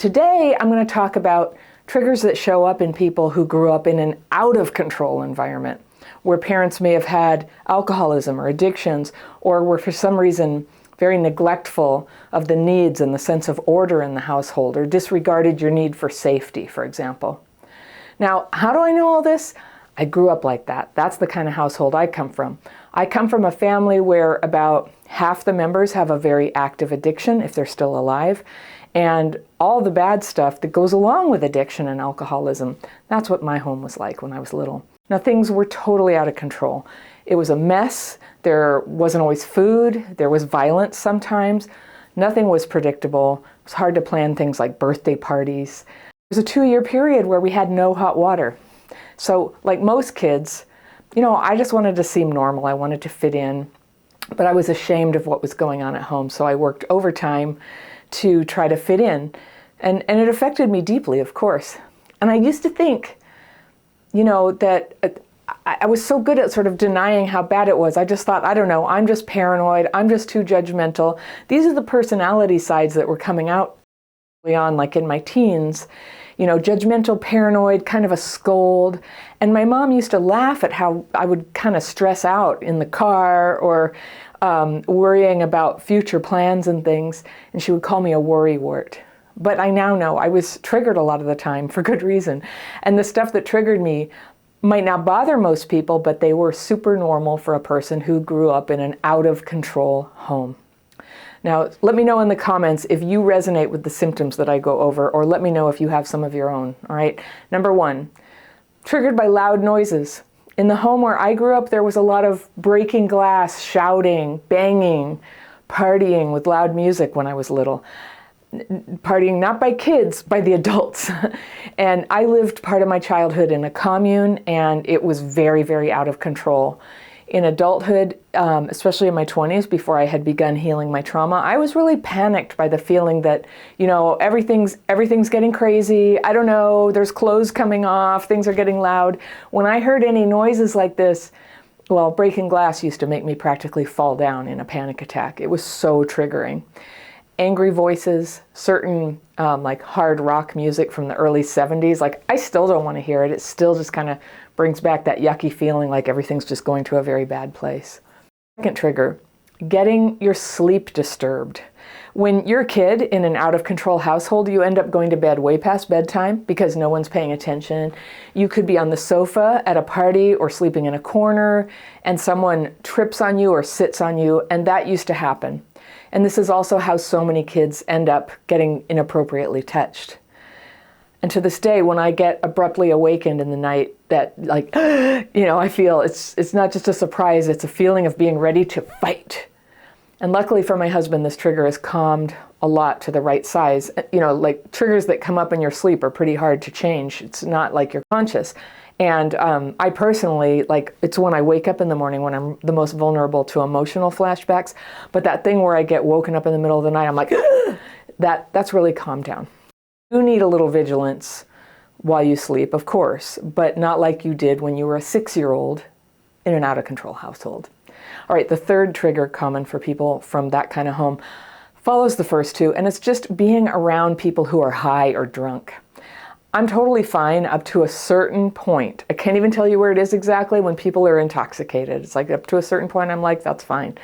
Today, I'm going to talk about triggers that show up in people who grew up in an out-of-control environment, where parents may have had alcoholism or addictions, or were for some reason very neglectful of the needs and the sense of order in the household, or disregarded your need for safety, for example. Now, how do I know all this? I grew up like that. That's the kind of household I come from. I come from a family where about half the members have a very active addiction, if they're still alive, and all the bad stuff that goes along with addiction and alcoholism. That's what my home was like when I was little. Now, things were totally out of control. It was a mess. There wasn't always food. There was violence sometimes. Nothing was predictable. It was hard to plan things like birthday parties. There was a 2-year period where we had no hot water. So, like most kids, I just wanted to seem normal. I wanted to fit in, but I was ashamed of what was going on at home. So I worked overtime to try to fit in. And it affected me deeply, of course. And I used to think, that I was so good at sort of denying how bad it was. I just thought, I don't know, I'm just paranoid. I'm just too judgmental. These are the personality sides that were coming out early on, like in my teens. Judgmental, paranoid, kind of a scold. And my mom used to laugh at how I would kind of stress out in the car or worrying about future plans and things. And she would call me a worrywart. But I now know I was triggered a lot of the time for good reason. And the stuff that triggered me might not bother most people, but they were super normal for a person who grew up in an out-of-control home. Now, let me know in the comments if you resonate with the symptoms that I go over, or let me know if you have some of your own, all right? Number 1, triggered by loud noises. In the home where I grew up, there was a lot of breaking glass, shouting, banging, partying with loud music when I was little. Partying not by kids, by the adults. And I lived part of my childhood in a commune, and it was very, very out of control. In adulthood, especially in my 20s, before I had begun healing my trauma, I was really panicked by the feeling that, everything's getting crazy. I don't know, there's clothes coming off, things are getting loud. When I heard any noises like this, breaking glass used to make me practically fall down in a panic attack. It was so triggering. Angry voices, certain like hard rock music from the early 70s, I still don't want to hear it. It still just kind of brings back that yucky feeling like everything's just going to a very bad place. Second trigger, getting your sleep disturbed. When you're a kid in an out-of-control household, you end up going to bed way past bedtime because no one's paying attention. You could be on the sofa at a party or sleeping in a corner, and someone trips on you or sits on you, and that used to happen. And this is also how so many kids end up getting inappropriately touched. And to this day, when I get abruptly awakened in the night, that I feel it's not just a surprise, it's a feeling of being ready to fight. And luckily for my husband, this trigger has calmed a lot to the right size. Triggers that come up in your sleep are pretty hard to change. It's not like you're conscious. And I personally, it's when I wake up in the morning when I'm the most vulnerable to emotional flashbacks. But that thing where I get woken up in the middle of the night, I'm like, that's really calmed down. You need a little vigilance while you sleep, of course, but not like you did when you were a 6-year-old in an out-of-control household. All right, the third trigger common for people from that kind of home follows the first two, and it's just being around people who are high or drunk. I'm totally fine up to a certain point. I can't even tell you where it is exactly when people are intoxicated. It's up to a certain point, I'm like, that's fine.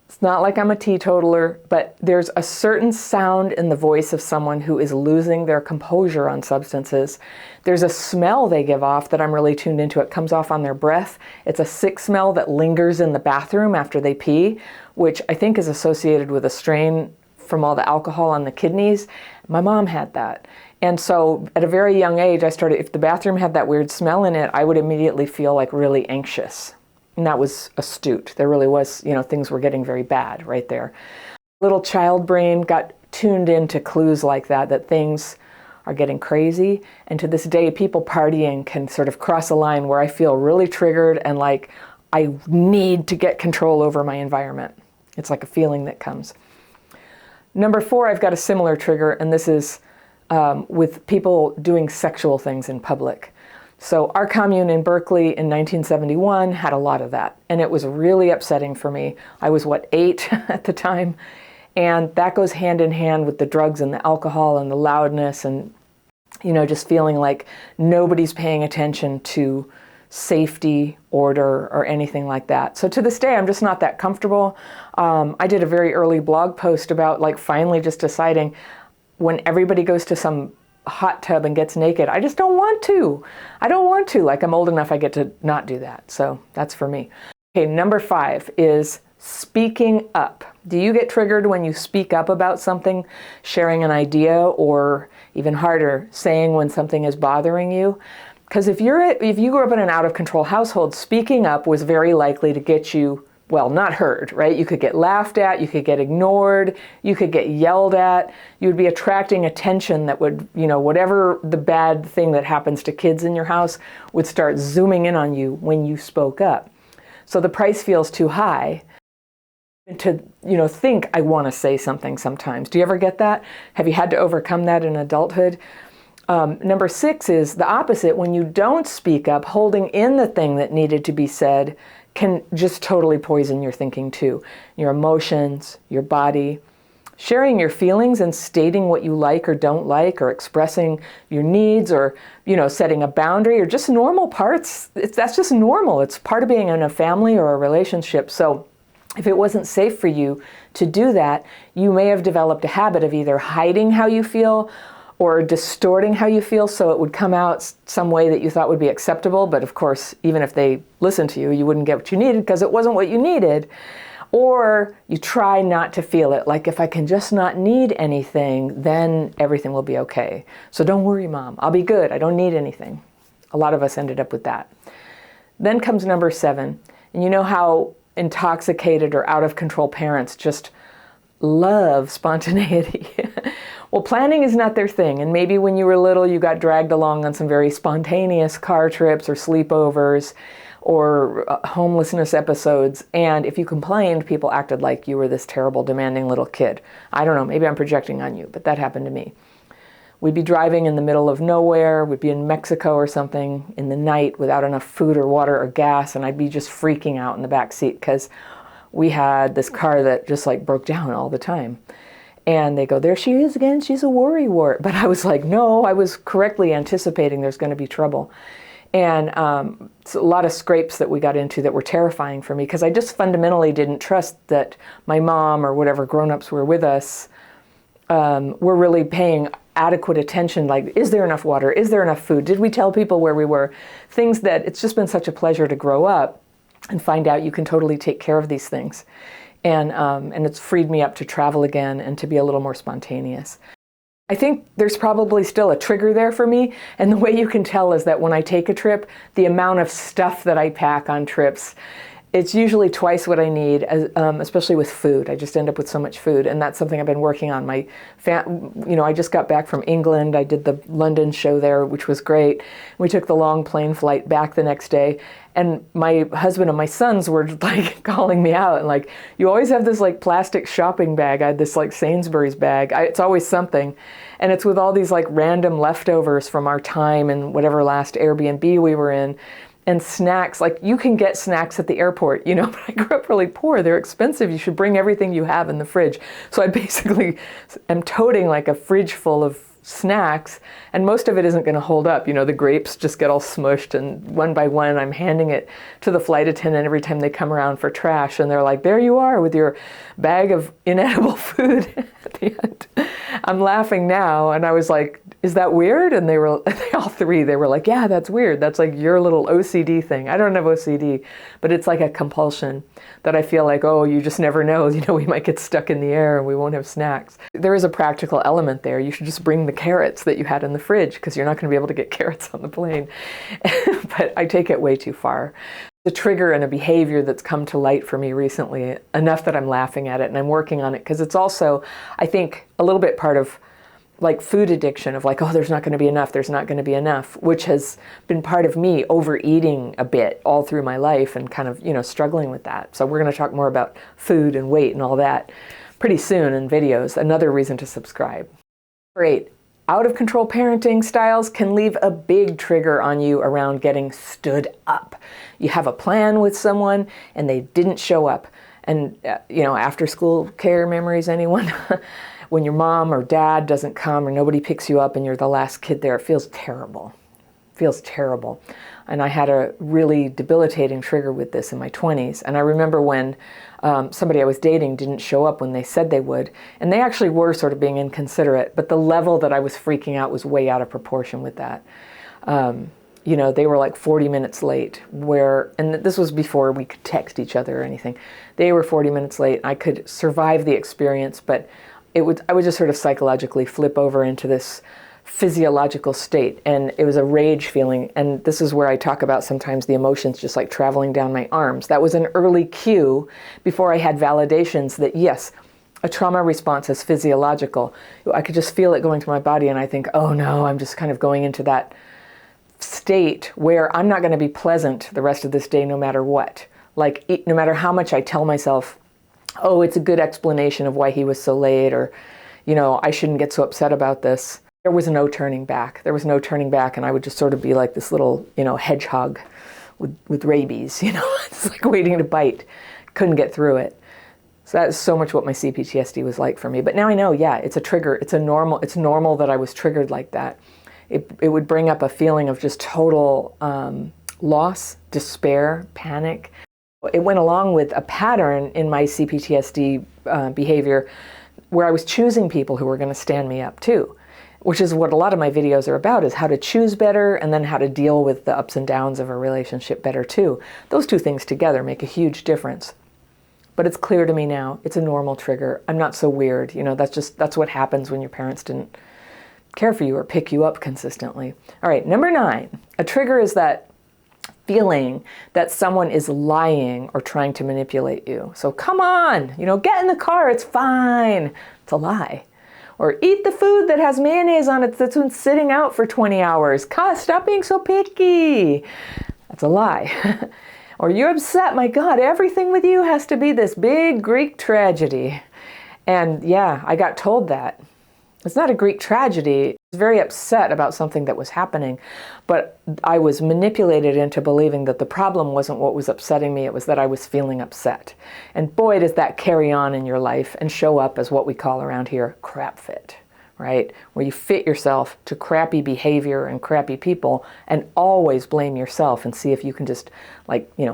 It's not like I'm a teetotaler, but there's a certain sound in the voice of someone who is losing their composure on substances. There's a smell they give off that I'm really tuned into. It comes off on their breath. It's a sick smell that lingers in the bathroom after they pee, which I think is associated with a strain from all the alcohol on the kidneys. My mom had that. And so at a very young age, if the bathroom had that weird smell in it, I would immediately feel really anxious. And that was astute. There really was, things were getting very bad right there. Little child brain got tuned into clues like that things are getting crazy. And to this day, people partying can sort of cross a line where I feel really triggered and like I need to get control over my environment. It's like a feeling that comes. Number 4, I've got a similar trigger, and this is with people doing sexual things in public. So our commune in Berkeley in 1971 had a lot of that, and it was really upsetting for me. I was, 8 at the time, And that goes hand in hand with the drugs and the alcohol and the loudness and, just feeling like nobody's paying attention to safety, order, or anything like that. So to this day, I'm just not that comfortable. I did a very early blog post about finally just deciding when everybody goes to some hot tub and gets naked, I just don't want to. I don't want to. I'm old enough, I get to not do that. So that's for me. Okay, number 5 is speaking up. Do you get triggered when you speak up about something, sharing an idea, or even harder, saying when something is bothering you? Because if you grew up in an out-of-control household, speaking up was very likely to get you, not heard, right? You could get laughed at, you could get ignored, you could get yelled at. You would be attracting attention that would, whatever the bad thing that happens to kids in your house would start zooming in on you when you spoke up. So the price feels too high to, think I want to say something sometimes. Do you ever get that? Have you had to overcome that in adulthood? Number 6 is the opposite. When you don't speak up, holding in the thing that needed to be said can just totally poison your thinking too. Your emotions, your body. Sharing your feelings and stating what you like or don't like, or expressing your needs, or setting a boundary, or just normal parts. That's just normal. It's part of being in a family or a relationship. So if it wasn't safe for you to do that, you may have developed a habit of either hiding how you feel or distorting how you feel so it would come out some way that you thought would be acceptable. But of course, even if they listened to you, you wouldn't get what you needed because it wasn't what you needed. Or you try not to feel it. Like, if I can just not need anything, then everything will be okay. So don't worry, Mom. I'll be good. I don't need anything. A lot of us ended up with that. Then comes number 7. And you know how intoxicated or out of control parents just love spontaneity. Well, planning is not their thing. And maybe when you were little, you got dragged along on some very spontaneous car trips or sleepovers or homelessness episodes. And if you complained, people acted like you were this terrible, demanding little kid. I don't know, maybe I'm projecting on you, but that happened to me. We'd be driving in the middle of nowhere. We'd be in Mexico or something in the night without enough food or water or gas. And I'd be just freaking out in the back seat because we had this car that just broke down all the time. And they go, there she is again, she's a worrywart. But I was like, no, I was correctly anticipating there's going to be trouble. And it's a lot of scrapes that we got into that were terrifying for me because I just fundamentally didn't trust that my mom or whatever grown-ups were with us were really paying adequate attention. Like, is there enough water? Is there enough food? Did we tell people where we were? Things that it's just been such a pleasure to grow up and find out you can totally take care of these things. And it's freed me up to travel again and to be a little more spontaneous. I think there's probably still a trigger there for me, and the way you can tell is that when I take a trip, the amount of stuff that I pack on trips, it's usually twice what I need, especially with food. I just end up with so much food, and that's something I've been working on. I just got back from England. I did the London show there, which was great. We took the long plane flight back the next day, and my husband and my sons were calling me out and you always have this plastic shopping bag. I had this Sainsbury's bag. It's always something, and it's with all these random leftovers from our time in whatever last Airbnb we were in. And snacks, you can get snacks at the airport, but I grew up really poor. They're expensive. You should bring everything you have in the fridge. So I basically am toting a fridge full of snacks, and most of it isn't going to hold up. The grapes just get all smushed, and one by one I'm handing it to the flight attendant every time they come around for trash, and they're like, there you are with your bag of inedible food at the end. I'm laughing now, and I was like, is that weird? And they all three, they were like, yeah, that's weird. That's your little OCD thing. I don't have OCD, but it's a compulsion that I feel oh, you just never know. We might get stuck in the air and we won't have snacks. There is a practical element there. You should just bring the carrots that you had in the fridge because you're not going to be able to get carrots on the plane. But I take it way too far. The trigger and a behavior that's come to light for me recently, enough that I'm laughing at it and I'm working on it because it's also, I think, a little bit part of food addiction of oh, there's not going to be enough, there's not going to be enough, which has been part of me overeating a bit all through my life and kind of, struggling with that. So we're going to talk more about food and weight and all that pretty soon in videos. Another reason to subscribe. Great. Out of control parenting styles can leave a big trigger on you around getting stood up. You have a plan with someone and they didn't show up. And, after school care memories, anyone? When your mom or dad doesn't come or nobody picks you up and you're the last kid there, it feels terrible. Feels terrible. And I had a really debilitating trigger with this in my 20s. And I remember when somebody I was dating didn't show up when they said they would. And they actually were sort of being inconsiderate, but the level that I was freaking out was way out of proportion with that. They were like 40 minutes late, and this was before we could text each other or anything. They were 40 minutes late. I could survive the experience, but I would just sort of psychologically flip over into this physiological state, and it was a rage feeling. And this is where I talk about sometimes the emotions just like traveling down my arms. That was an early cue before I had validations that yes, a trauma response is physiological. I could just feel it going through my body, and I think, oh no, I'm just kind of going into that state where I'm not going to be pleasant the rest of this day no matter what. Like, no matter how much I tell myself, oh, it's a good explanation of why he was so late, or, I shouldn't get so upset about this. There was no turning back. There was no turning back, and I would just sort of be like this little, hedgehog with rabies, it's like waiting to bite. Couldn't get through it. So that is so much what my CPTSD was like for me. But now I know, yeah, it's a trigger. It's normal that I was triggered like that. It would bring up a feeling of just total loss, despair, panic. It went along with a pattern in my CPTSD behavior where I was choosing people who were going to stand me up too, which is what a lot of my videos are about, is how to choose better and then how to deal with the ups and downs of a relationship better too. Those two things together make a huge difference. But it's clear to me now, it's a normal trigger. I'm not so weird. That's what happens when your parents didn't care for you or pick you up consistently. All right, number 9, a trigger is that feeling that someone is lying or trying to manipulate you. So come on, get in the car, it's fine. It's a lie. Or eat the food that has mayonnaise on it that's been sitting out for 20 hours. Stop being so picky. That's a lie. Or you're upset, my God, everything with you has to be this big Greek tragedy. And yeah, I got told that. It's not a Greek tragedy. I was very upset about something that was happening, but I was manipulated into believing that the problem wasn't what was upsetting me, it was that I was feeling upset. And boy, does that carry on in your life and show up as what we call around here crap fit, right? Where you fit yourself to crappy behavior and crappy people and always blame yourself and see if you can just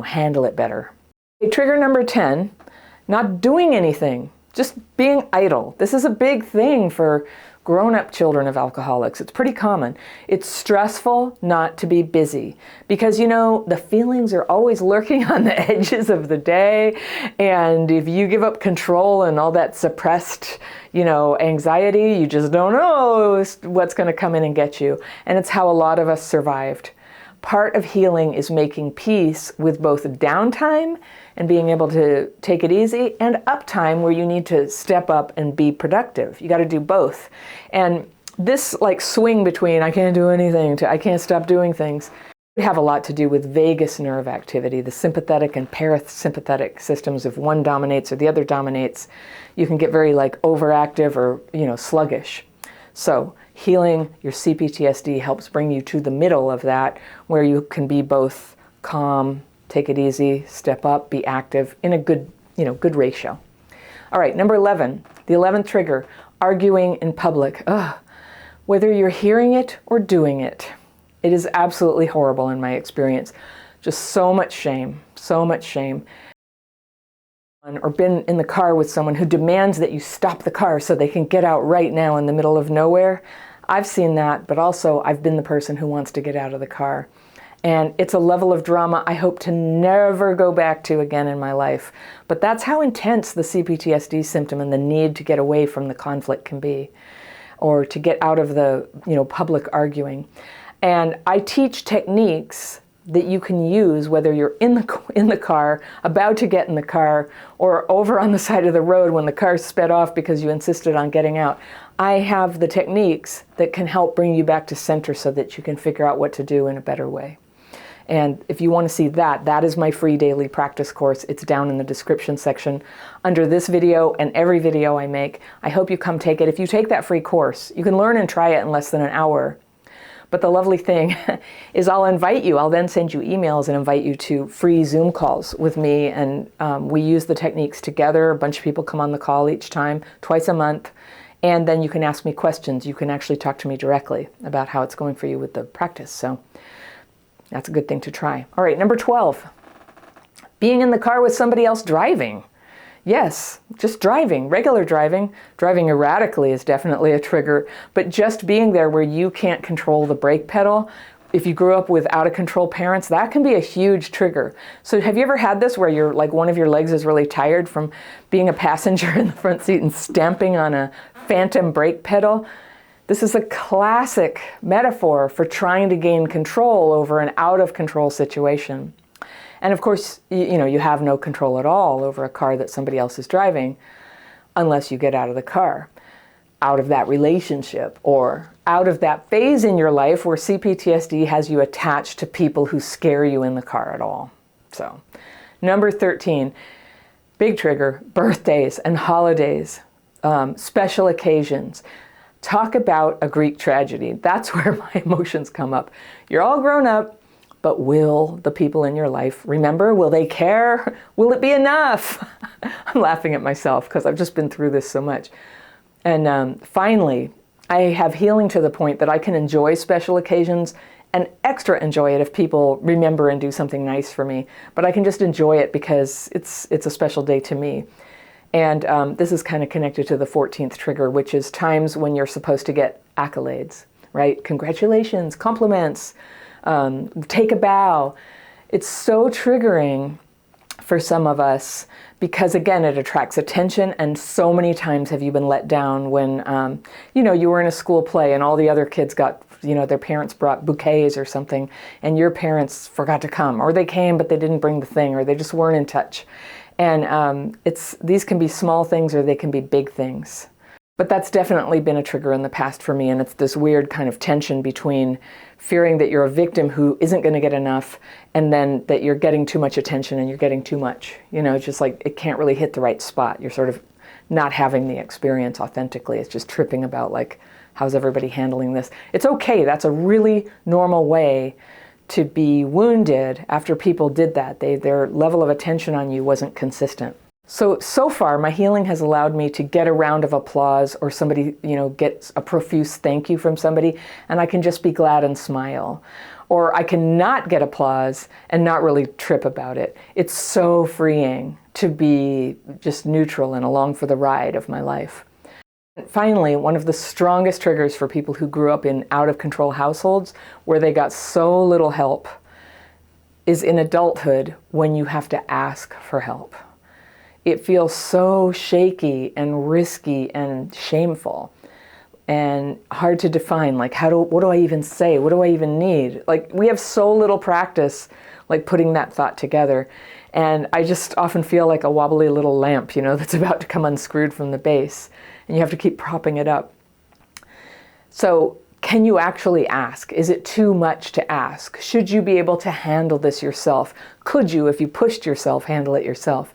handle it better. Okay, trigger number 10, not doing anything. Just being idle. This is a big thing for grown-up children of alcoholics. It's pretty common. It's stressful not to be busy because, the feelings are always lurking on the edges of the day. And if you give up control and all that suppressed, anxiety, you just don't know what's going to come in and get you. And it's how a lot of us survived. Part of healing is making peace with both downtime and being able to take it easy and uptime where you need to step up and be productive. You got to do both. And this swing between I can't do anything to I can't stop doing things have a lot to do with vagus nerve activity, the sympathetic and parasympathetic systems. If one dominates or the other dominates, you can get very overactive or sluggish. So healing your CPTSD helps bring you to the middle of that, where you can be both calm, take it easy, step up, be active in a good ratio. All right, number 11, the 11th trigger, arguing in public. Whether you're hearing it or doing it, it is absolutely horrible in my experience. Just so much shame, so much shame. Or been in the car with someone who demands that you stop the car so they can get out right now in the middle of nowhere. I've seen that, but also I've been the person who wants to get out of the car. And it's a level of drama I hope to never go back to again in my life. But that's how intense the CPTSD symptom and the need to get away from the conflict can be, or to get out of the public arguing. And I teach techniques that you can use whether you're in the car, about to get in the car, or over on the side of the road when the car sped off because you insisted on getting out. I have the techniques that can help bring you back to center so that you can figure out what to do in a better way. And if you want to see that, that is my free daily practice course. It's down in the description section under this video and every video I make. I hope you come take it. If you take that free course, you can learn and try it in less than an hour. But the lovely thing is I'll then send you emails and invite you to free Zoom calls with me. And we use the techniques together. A bunch of people come on the call each time, twice a month. And then you can ask me questions. You can actually talk to me directly about how it's going for you with the practice. So that's a good thing to try. All right, number 12, being in the car with somebody else driving. Yes, just driving, regular driving. Driving erratically is definitely a trigger, but just being there where you can't control the brake pedal, if you grew up with out of control parents, that can be a huge trigger. So have you ever had this where you're like one of your legs is really tired from being a passenger in the front seat and stamping on a phantom brake pedal? This is a classic metaphor for trying to gain control over an out of control situation. And of course, you have no control at all over a car that somebody else is driving unless you get out of the car, out of that relationship, or out of that phase in your life where CPTSD has you attached to people who scare you in the car at all. So, number 13, big trigger, birthdays and holidays, special occasions. Talk about a Greek tragedy. That's where my emotions come up. You're all grown up. But will the people in your life remember? Will they care? Will it be enough? I'm laughing at myself because I've just been through this so much. And finally, I have healing to the point that I can enjoy special occasions and extra enjoy it if people remember and do something nice for me. But I can just enjoy it because it's a special day to me. And this is kind of connected to the 14th trigger, which is times when you're supposed to get accolades, right? Congratulations, compliments. Take a bow. It's so triggering for some of us because, again, it attracts attention. And so many times have you been let down when, you were in a school play and all the other kids got, their parents brought bouquets or something and your parents forgot to come, or they came but they didn't bring the thing, or they just weren't in touch. And these can be small things or they can be big things. But that's definitely been a trigger in the past for me, and it's this weird kind of tension between fearing that you're a victim who isn't going to get enough, and then that you're getting too much attention and you're getting too much. It's just like it can't really hit the right spot. You're sort of not having the experience authentically. It's just tripping about like, how's everybody handling this? It's okay. That's a really normal way to be wounded after people did that. Their level of attention on you wasn't consistent. So far, my healing has allowed me to get a round of applause or somebody, gets a profuse thank you from somebody, and I can just be glad and smile. Or I can not get applause and not really trip about it. It's so freeing to be just neutral and along for the ride of my life. And finally, one of the strongest triggers for people who grew up in out-of-control households where they got so little help is in adulthood when you have to ask for help. It feels so shaky and risky and shameful and hard to define. Like, what do I even say? What do I even need? Like, we have so little practice, like putting that thought together. And I just often feel like a wobbly little lamp, that's about to come unscrewed from the base, and you have to keep propping it up. So can you actually ask? Is it too much to ask? Should you be able to handle this yourself? Could you, if you pushed yourself, handle it yourself?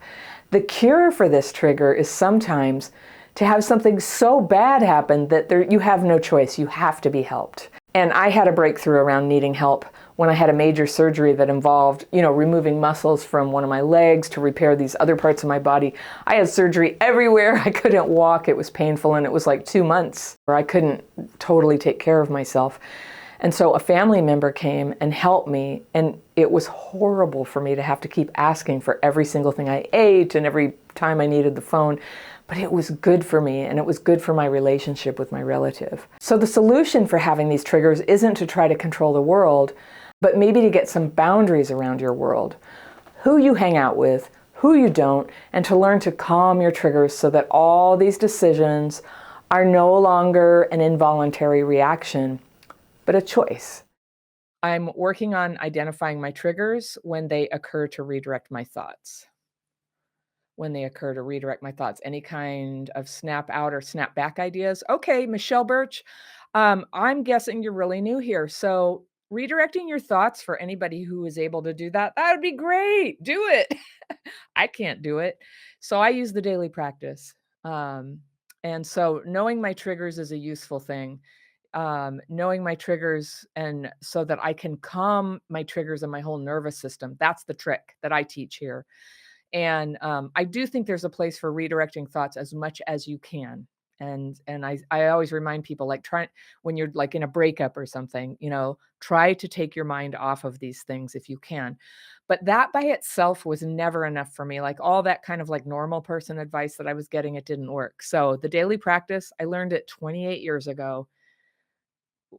The cure for this trigger is sometimes to have something so bad happen that you have no choice. You have to be helped. And I had a breakthrough around needing help when I had a major surgery that involved, removing muscles from one of my legs to repair these other parts of my body. I had surgery everywhere. I couldn't walk. It was painful. And it was like 2 months where I couldn't totally take care of myself. And so a family member came and helped me, and it was horrible for me to have to keep asking for every single thing I ate and every time I needed the phone, but it was good for me, and it was good for my relationship with my relative. So the solution for having these triggers isn't to try to control the world, but maybe to get some boundaries around your world. Who you hang out with, who you don't, and to learn to calm your triggers so that all these decisions are no longer an involuntary reaction, but a choice. I'm working on identifying my triggers when they occur to redirect my thoughts. Any kind of snap out or snap back ideas. Okay, Michelle Birch, I'm guessing you're really new here. So redirecting your thoughts for anybody who is able to do that, that would be great. Do it. I can't do it. So I use the daily practice. And so knowing my triggers is a useful thing. knowing my triggers and so that I can calm my triggers and my whole nervous system. That's the trick that I teach here. And I do think there's a place for redirecting thoughts as much as you can. And I always remind people, like, try when you're like in a breakup or something, try to take your mind off of these things if you can. But that by itself was never enough for me. Like all that kind of like normal person advice that I was getting, it didn't work. So the daily practice, I learned it 28 years ago.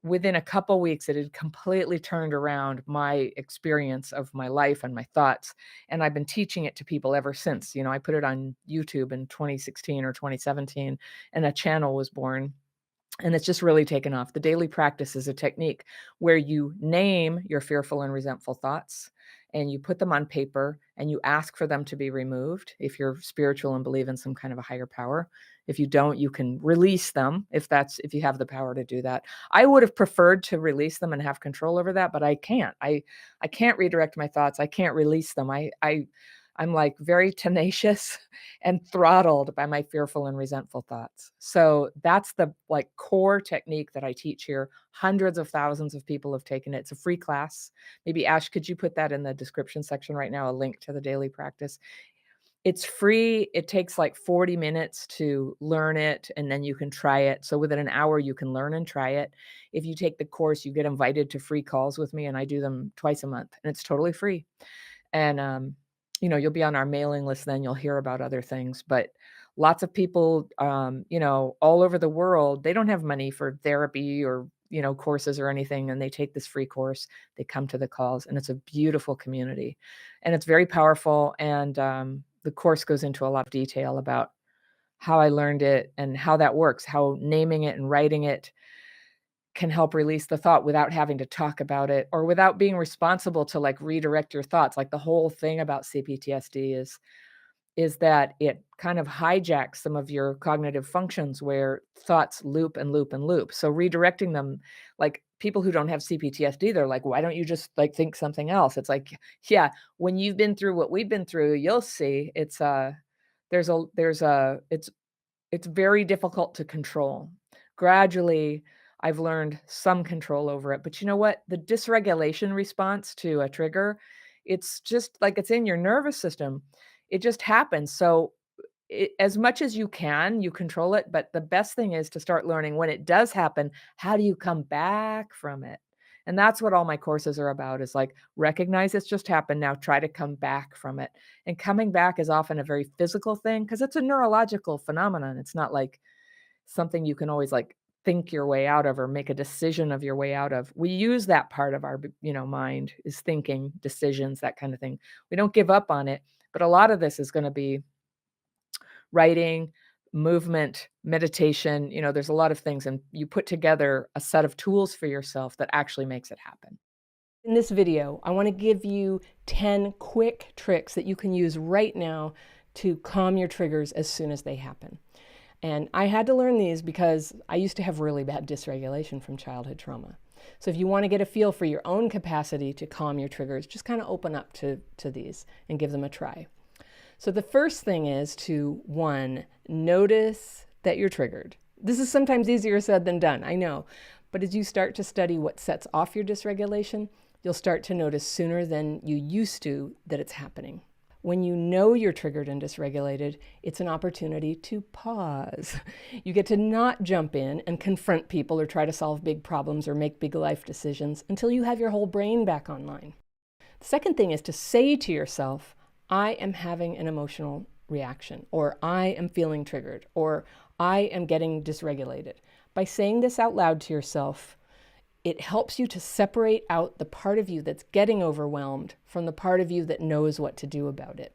Within a couple weeks, it had completely turned around my experience of my life and my thoughts, and I've been teaching it to people ever since. I put it on YouTube in 2016 or 2017, and a channel was born. And it's just really taken off. The daily practice is a technique where you name your fearful and resentful thoughts and you put them on paper and you ask for them to be removed if you're spiritual and believe in some kind of a higher power. If you don't, you can release them if you have the power to do that. I would have preferred to release them and have control over that, but I can't. I can't redirect my thoughts. I can't release them. I'm like very tenacious and throttled by my fearful and resentful thoughts. So that's the like core technique that I teach here. Hundreds of thousands of people have taken it. It's a free class. Maybe Ash, could you put that in the description section right now, a link to the daily practice? It's free. It takes like 40 minutes to learn it, and then you can try it. So within an hour, you can learn and try it. If you take the course, you get invited to free calls with me, and I do them twice a month, and it's totally free. And, you'll be on our mailing list, then you'll hear about other things. But lots of people, all over the world, they don't have money for therapy or, courses or anything. And they take this free course, they come to the calls, and it's a beautiful community and it's very powerful. And the course goes into a lot of detail about how I learned it and how that works, how naming it and writing it can help release the thought without having to talk about it or without being responsible to like redirect your thoughts. Like the whole thing about CPTSD is that it kind of hijacks some of your cognitive functions where thoughts loop and loop and loop. So redirecting them, like people who don't have CPTSD, they're like, why don't you just like think something else? It's like, yeah, when you've been through what we've been through, you'll see it's very difficult to control. Gradually, I've learned some control over it. But you know what? The dysregulation response to a trigger, it's just like it's in your nervous system. It just happens. So, as much as you can, you control it. But the best thing is to start learning when it does happen, how do you come back from it? And that's what all my courses are about is like recognize it's just happened. Now try to come back from it. And coming back is often a very physical thing because it's a neurological phenomenon. It's not like something you can always like think your way out of or make a decision of your way out of. We use that part of our, mind is thinking, decisions, that kind of thing. We don't give up on it, but a lot of this is going to be writing, movement, meditation. There's a lot of things, and you put together a set of tools for yourself that actually makes it happen. In this video, I want to give you 10 quick tricks that you can use right now to calm your triggers as soon as they happen. And I had to learn these because I used to have really bad dysregulation from childhood trauma. So if you want to get a feel for your own capacity to calm your triggers, just kind of open up to these and give them a try. So the first thing is to, 1, notice that you're triggered. This is sometimes easier said than done, I know. But as you start to study what sets off your dysregulation, you'll start to notice sooner than you used to that it's happening. When you know you're triggered and dysregulated, it's an opportunity to pause. You get to not jump in and confront people or try to solve big problems or make big life decisions until you have your whole brain back online. The second thing is to say to yourself, I am having an emotional reaction, or I am feeling triggered, or I am getting dysregulated. By saying this out loud to yourself, it helps you to separate out the part of you that's getting overwhelmed from the part of you that knows what to do about it.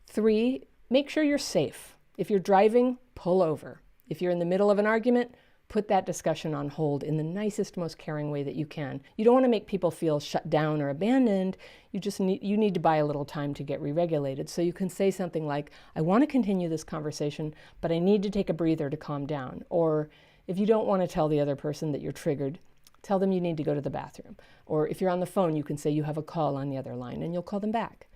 3, make sure you're safe. If you're driving, pull over. If you're in the middle of an argument, put that discussion on hold in the nicest, most caring way that you can. You don't want to make people feel shut down or abandoned. You need to buy a little time to get re-regulated. So you can say something like, I want to continue this conversation, but I need to take a breather to calm down. Or if you don't want to tell the other person that you're triggered, tell them you need to go to the bathroom. Or if you're on the phone, you can say you have a call on the other line and you'll call them back.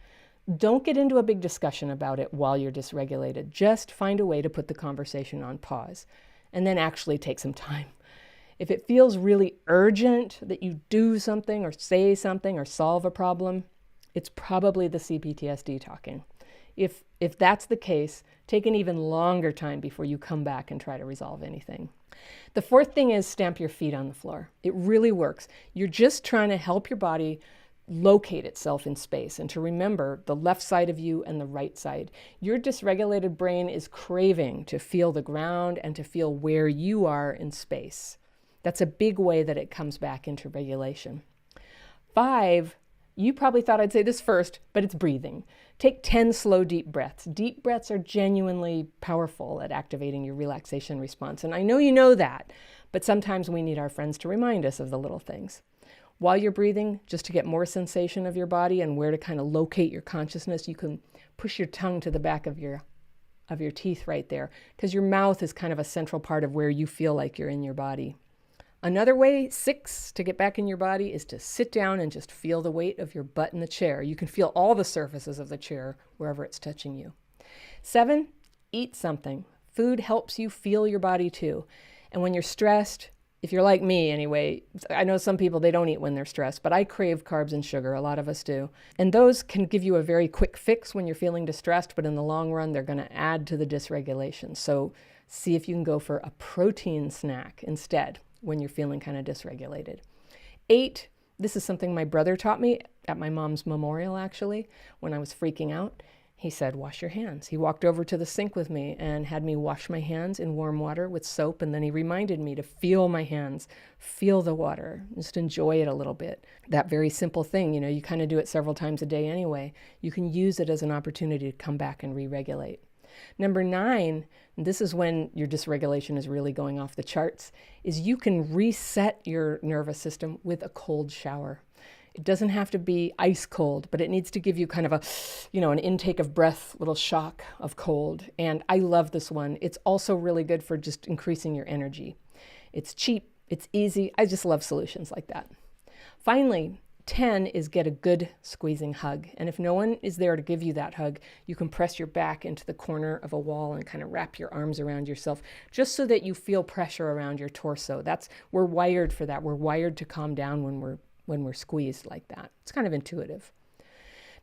Don't get into a big discussion about it while you're dysregulated. Just find a way to put the conversation on pause and then actually take some time. If it feels really urgent that you do something or say something or solve a problem, it's probably the CPTSD talking. If that's the case, take an even longer time before you come back and try to resolve anything. The fourth thing is stamp your feet on the floor. It really works. You're just trying to help your body locate itself in space and to remember the left side of you and the right side. Your dysregulated brain is craving to feel the ground and to feel where you are in space. That's a big way that it comes back into regulation. 5, you probably thought I'd say this first, but it's breathing. Take 10 slow, deep breaths. Deep breaths are genuinely powerful at activating your relaxation response. And I know you know that, but sometimes we need our friends to remind us of the little things. While you're breathing, just to get more sensation of your body and where to kind of locate your consciousness, you can push your tongue to the back of your teeth right there, because your mouth is kind of a central part of where you feel like you're in your body. Another way, 6, to get back in your body is to sit down and just feel the weight of your butt in the chair. You can feel all the surfaces of the chair wherever it's touching you. 7, eat something. Food helps you feel your body too. And when you're stressed, if you're like me anyway, I know some people, they don't eat when they're stressed, but I crave carbs and sugar. A lot of us do. And those can give you a very quick fix when you're feeling distressed, but in the long run, they're going to add to the dysregulation. So see if you can go for a protein snack instead when you're feeling kind of dysregulated. 8, this is something my brother taught me at my mom's memorial, actually, when I was freaking out. He said, wash your hands. He walked over to the sink with me and had me wash my hands in warm water with soap. And then he reminded me to feel my hands, feel the water, just enjoy it a little bit. That very simple thing, you kind of do it several times a day anyway. You can use it as an opportunity to come back and re-regulate. Number 9, and this is when your dysregulation is really going off the charts, is you can reset your nervous system with a cold shower. It doesn't have to be ice cold, but it needs to give you kind of an intake of breath, little shock of cold. And I love this one. It's also really good for just increasing your energy. It's cheap, it's easy. I just love solutions like that. Finally, 10 is get a good squeezing hug. And if no one is there to give you that hug, you can press your back into the corner of a wall and kind of wrap your arms around yourself, just so that you feel pressure around your torso. We're wired for that. We're wired to calm down when we're squeezed like that. It's kind of intuitive.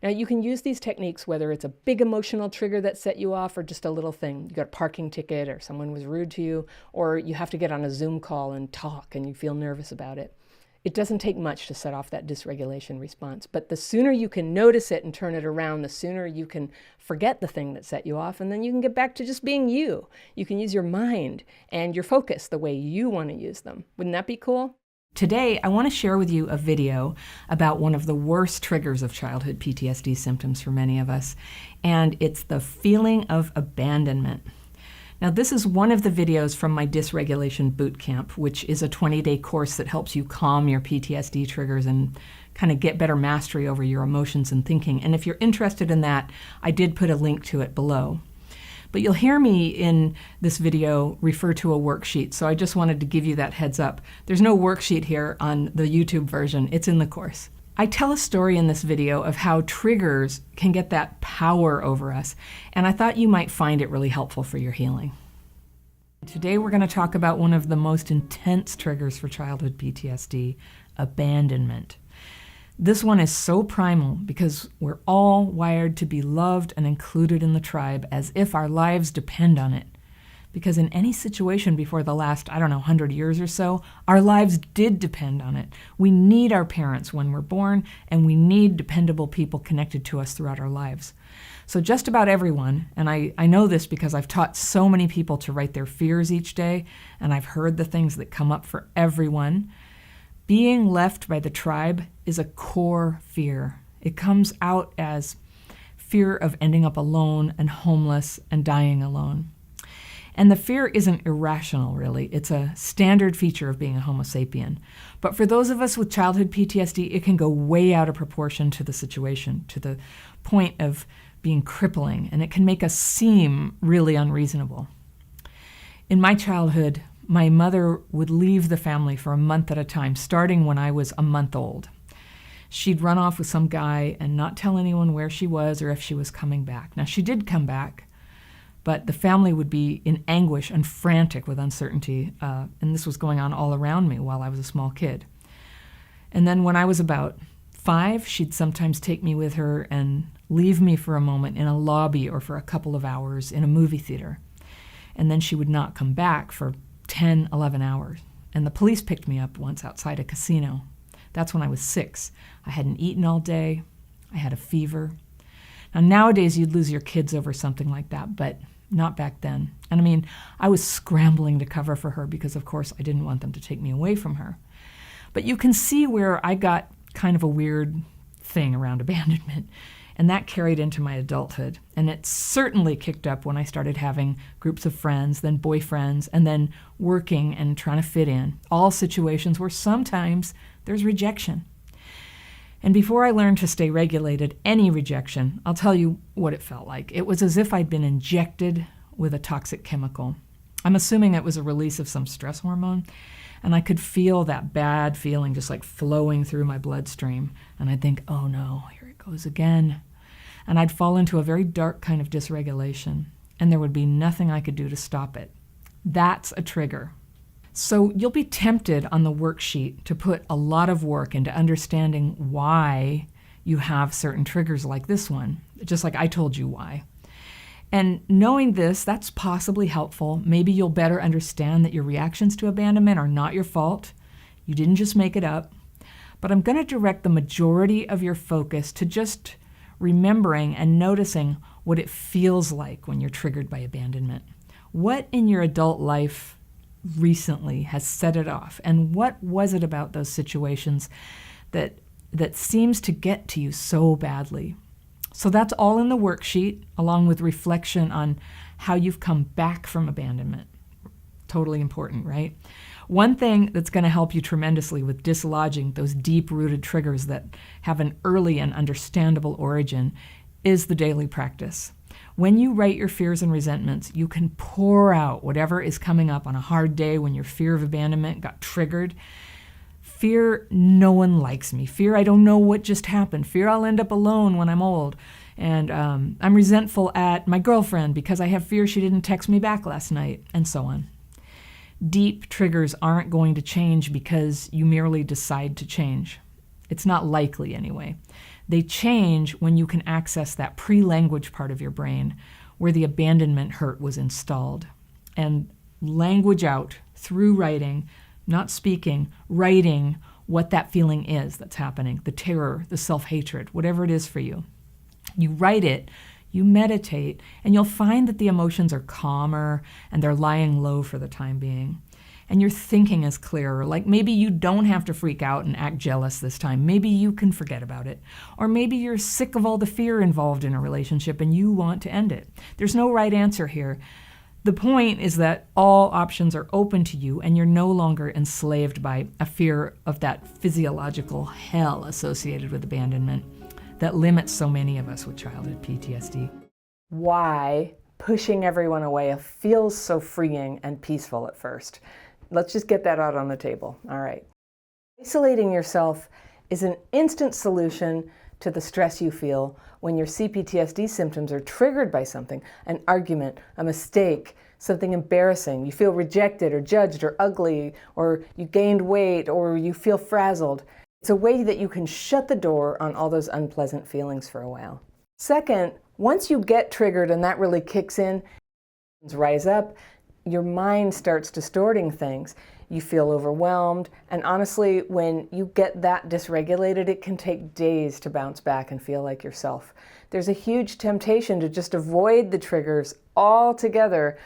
Now you can use these techniques whether it's a big emotional trigger that set you off or just a little thing. You got a parking ticket or someone was rude to you, or you have to get on a Zoom call and talk and you feel nervous about it. It doesn't take much to set off that dysregulation response, but the sooner you can notice it and turn it around, the sooner you can forget the thing that set you off, and then you can get back to just being you. You can use your mind and your focus the way you want to use them. Wouldn't that be cool? Today, I want to share with you a video about one of the worst triggers of childhood PTSD symptoms for many of us, and it's the feeling of abandonment. Now, this is one of the videos from my Dysregulation Bootcamp, which is a 20-day course that helps you calm your PTSD triggers and kind of get better mastery over your emotions and thinking. And if you're interested in that, I did put a link to it below. But you'll hear me in this video refer to a worksheet, so I just wanted to give you that heads up. There's no worksheet here on the YouTube version, it's in the course. I tell a story in this video of how triggers can get that power over us, and I thought you might find it really helpful for your healing. Today we're going to talk about one of the most intense triggers for childhood PTSD, abandonment. This one is so primal because we're all wired to be loved and included in the tribe as if our lives depend on it. Because in any situation before the last, 100 years or so, our lives did depend on it. We need our parents when we're born, and we need dependable people connected to us throughout our lives. So just about everyone, and I know this because I've taught so many people to write their fears each day, and I've heard the things that come up for everyone. Being left by the tribe is a core fear. It comes out as fear of ending up alone and homeless and dying alone. And the fear isn't irrational, really. It's a standard feature of being a Homo sapien. But for those of us with childhood PTSD, it can go way out of proportion to the situation, to the point of being crippling, and it can make us seem really unreasonable. In my childhood, my mother would leave the family for a month at a time, starting when I was a month old. She'd run off with some guy and not tell anyone where she was or if she was coming back. Now, she did come back, But the family would be in anguish and frantic with uncertainty, and this was going on all around me while I was a small kid. And then when I was about 5, she'd sometimes take me with her and leave me for a moment in a lobby or for a couple of hours in a movie theater. And then she would not come back for 10, 11 hours. And the police picked me up once outside a casino. That's when I was 6. I hadn't eaten all day. I had a fever. Now, nowadays, you'd lose your kids over something like that, but not back then. And I mean, I was scrambling to cover for her because, of course, I didn't want them to take me away from her. But you can see where I got kind of a weird thing around abandonment, and that carried into my adulthood. And it certainly kicked up when I started having groups of friends, then boyfriends, and then working and trying to fit in. All situations where sometimes there's rejection. And before I learned to stay regulated, any rejection, I'll tell you what it felt like. It was as if I'd been injected with a toxic chemical. I'm assuming it was a release of some stress hormone, and I could feel that bad feeling just like flowing through my bloodstream. And I'd think, oh no, here it goes again. And I'd fall into a very dark kind of dysregulation, and there would be nothing I could do to stop it. That's a trigger. So you'll be tempted on the worksheet to put a lot of work into understanding why you have certain triggers like this one, just like I told you why. And knowing this, that's possibly helpful. Maybe you'll better understand that your reactions to abandonment are not your fault. You didn't just make it up. But I'm going to direct the majority of your focus to just remembering and noticing what it feels like when you're triggered by abandonment. What in your adult life recently has set it off, and what was it about those situations that seems to get to you so badly? So that's all in the worksheet, along with reflection on how you've come back from abandonment. Totally important, right? One thing that's going to help you tremendously with dislodging those deep-rooted triggers that have an early and understandable origin is the daily practice. When you write your fears and resentments, you can pour out whatever is coming up on a hard day when your fear of abandonment got triggered. Fear, no one likes me. Fear, I don't know what just happened. Fear, I'll end up alone when I'm old. And I'm resentful at my girlfriend because I have fear she didn't text me back last night, and so on. Deep triggers aren't going to change because you merely decide to change. It's not likely anyway. They change when you can access that pre-language part of your brain where the abandonment hurt was installed. And language out through writing, not speaking, writing what that feeling is that's happening, the terror, the self-hatred, whatever it is for you. You write it, you meditate, and you'll find that the emotions are calmer and they're lying low for the time being. And your thinking is clearer. Like maybe you don't have to freak out and act jealous this time. Maybe you can forget about it. Or maybe you're sick of all the fear involved in a relationship and you want to end it. There's no right answer here. The point is that all options are open to you and you're no longer enslaved by a fear of that physiological hell associated with abandonment that limits so many of us with childhood PTSD. Why pushing everyone away feels so freeing and peaceful at first. Let's just get that out on the table. All right. Isolating yourself is an instant solution to the stress you feel when your CPTSD symptoms are triggered by something, an argument, a mistake, something embarrassing. You feel rejected or judged or ugly, or you gained weight, or you feel frazzled. It's a way that you can shut the door on all those unpleasant feelings for a while. Second, once you get triggered and that really kicks in, rise up, your mind starts distorting things. You feel overwhelmed, and honestly, when you get that dysregulated, it can take days to bounce back and feel like yourself. There's a huge temptation to just avoid the triggers altogether,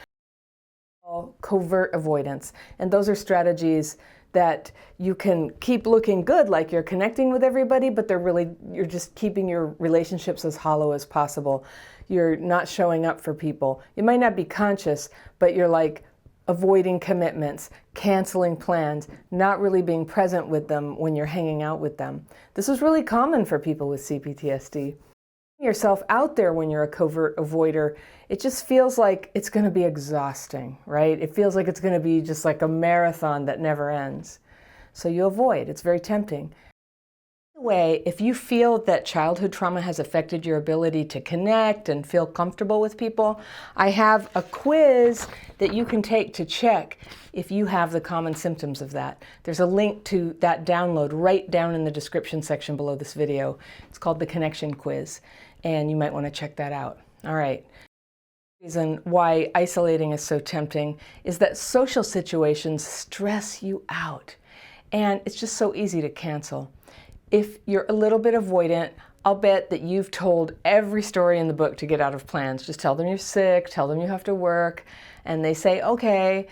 covert avoidance. And those are strategies that you can keep looking good, like you're connecting with everybody, but you're just keeping your relationships as hollow as possible. You're not showing up for people. You might not be conscious, but you're like avoiding commitments, canceling plans, not really being present with them when you're hanging out with them. This is really common for people with CPTSD. Yourself out there when you're a covert avoider, it just feels like it's going to be exhausting, right? It feels like it's going to be just like a marathon that never ends. So you avoid. It's very tempting. Way, if you feel that childhood trauma has affected your ability to connect and feel comfortable with people, I have a quiz that you can take to check if you have the common symptoms of that. There's a link to that download right down in the description section below this video. It's called the Connection Quiz, and you might want to check that out. All right. The reason why isolating is so tempting is that social situations stress you out, and it's just so easy to cancel. If you're a little bit avoidant, I'll bet that you've told every story in the book to get out of plans. Just tell them you're sick, tell them you have to work, and they say, okay.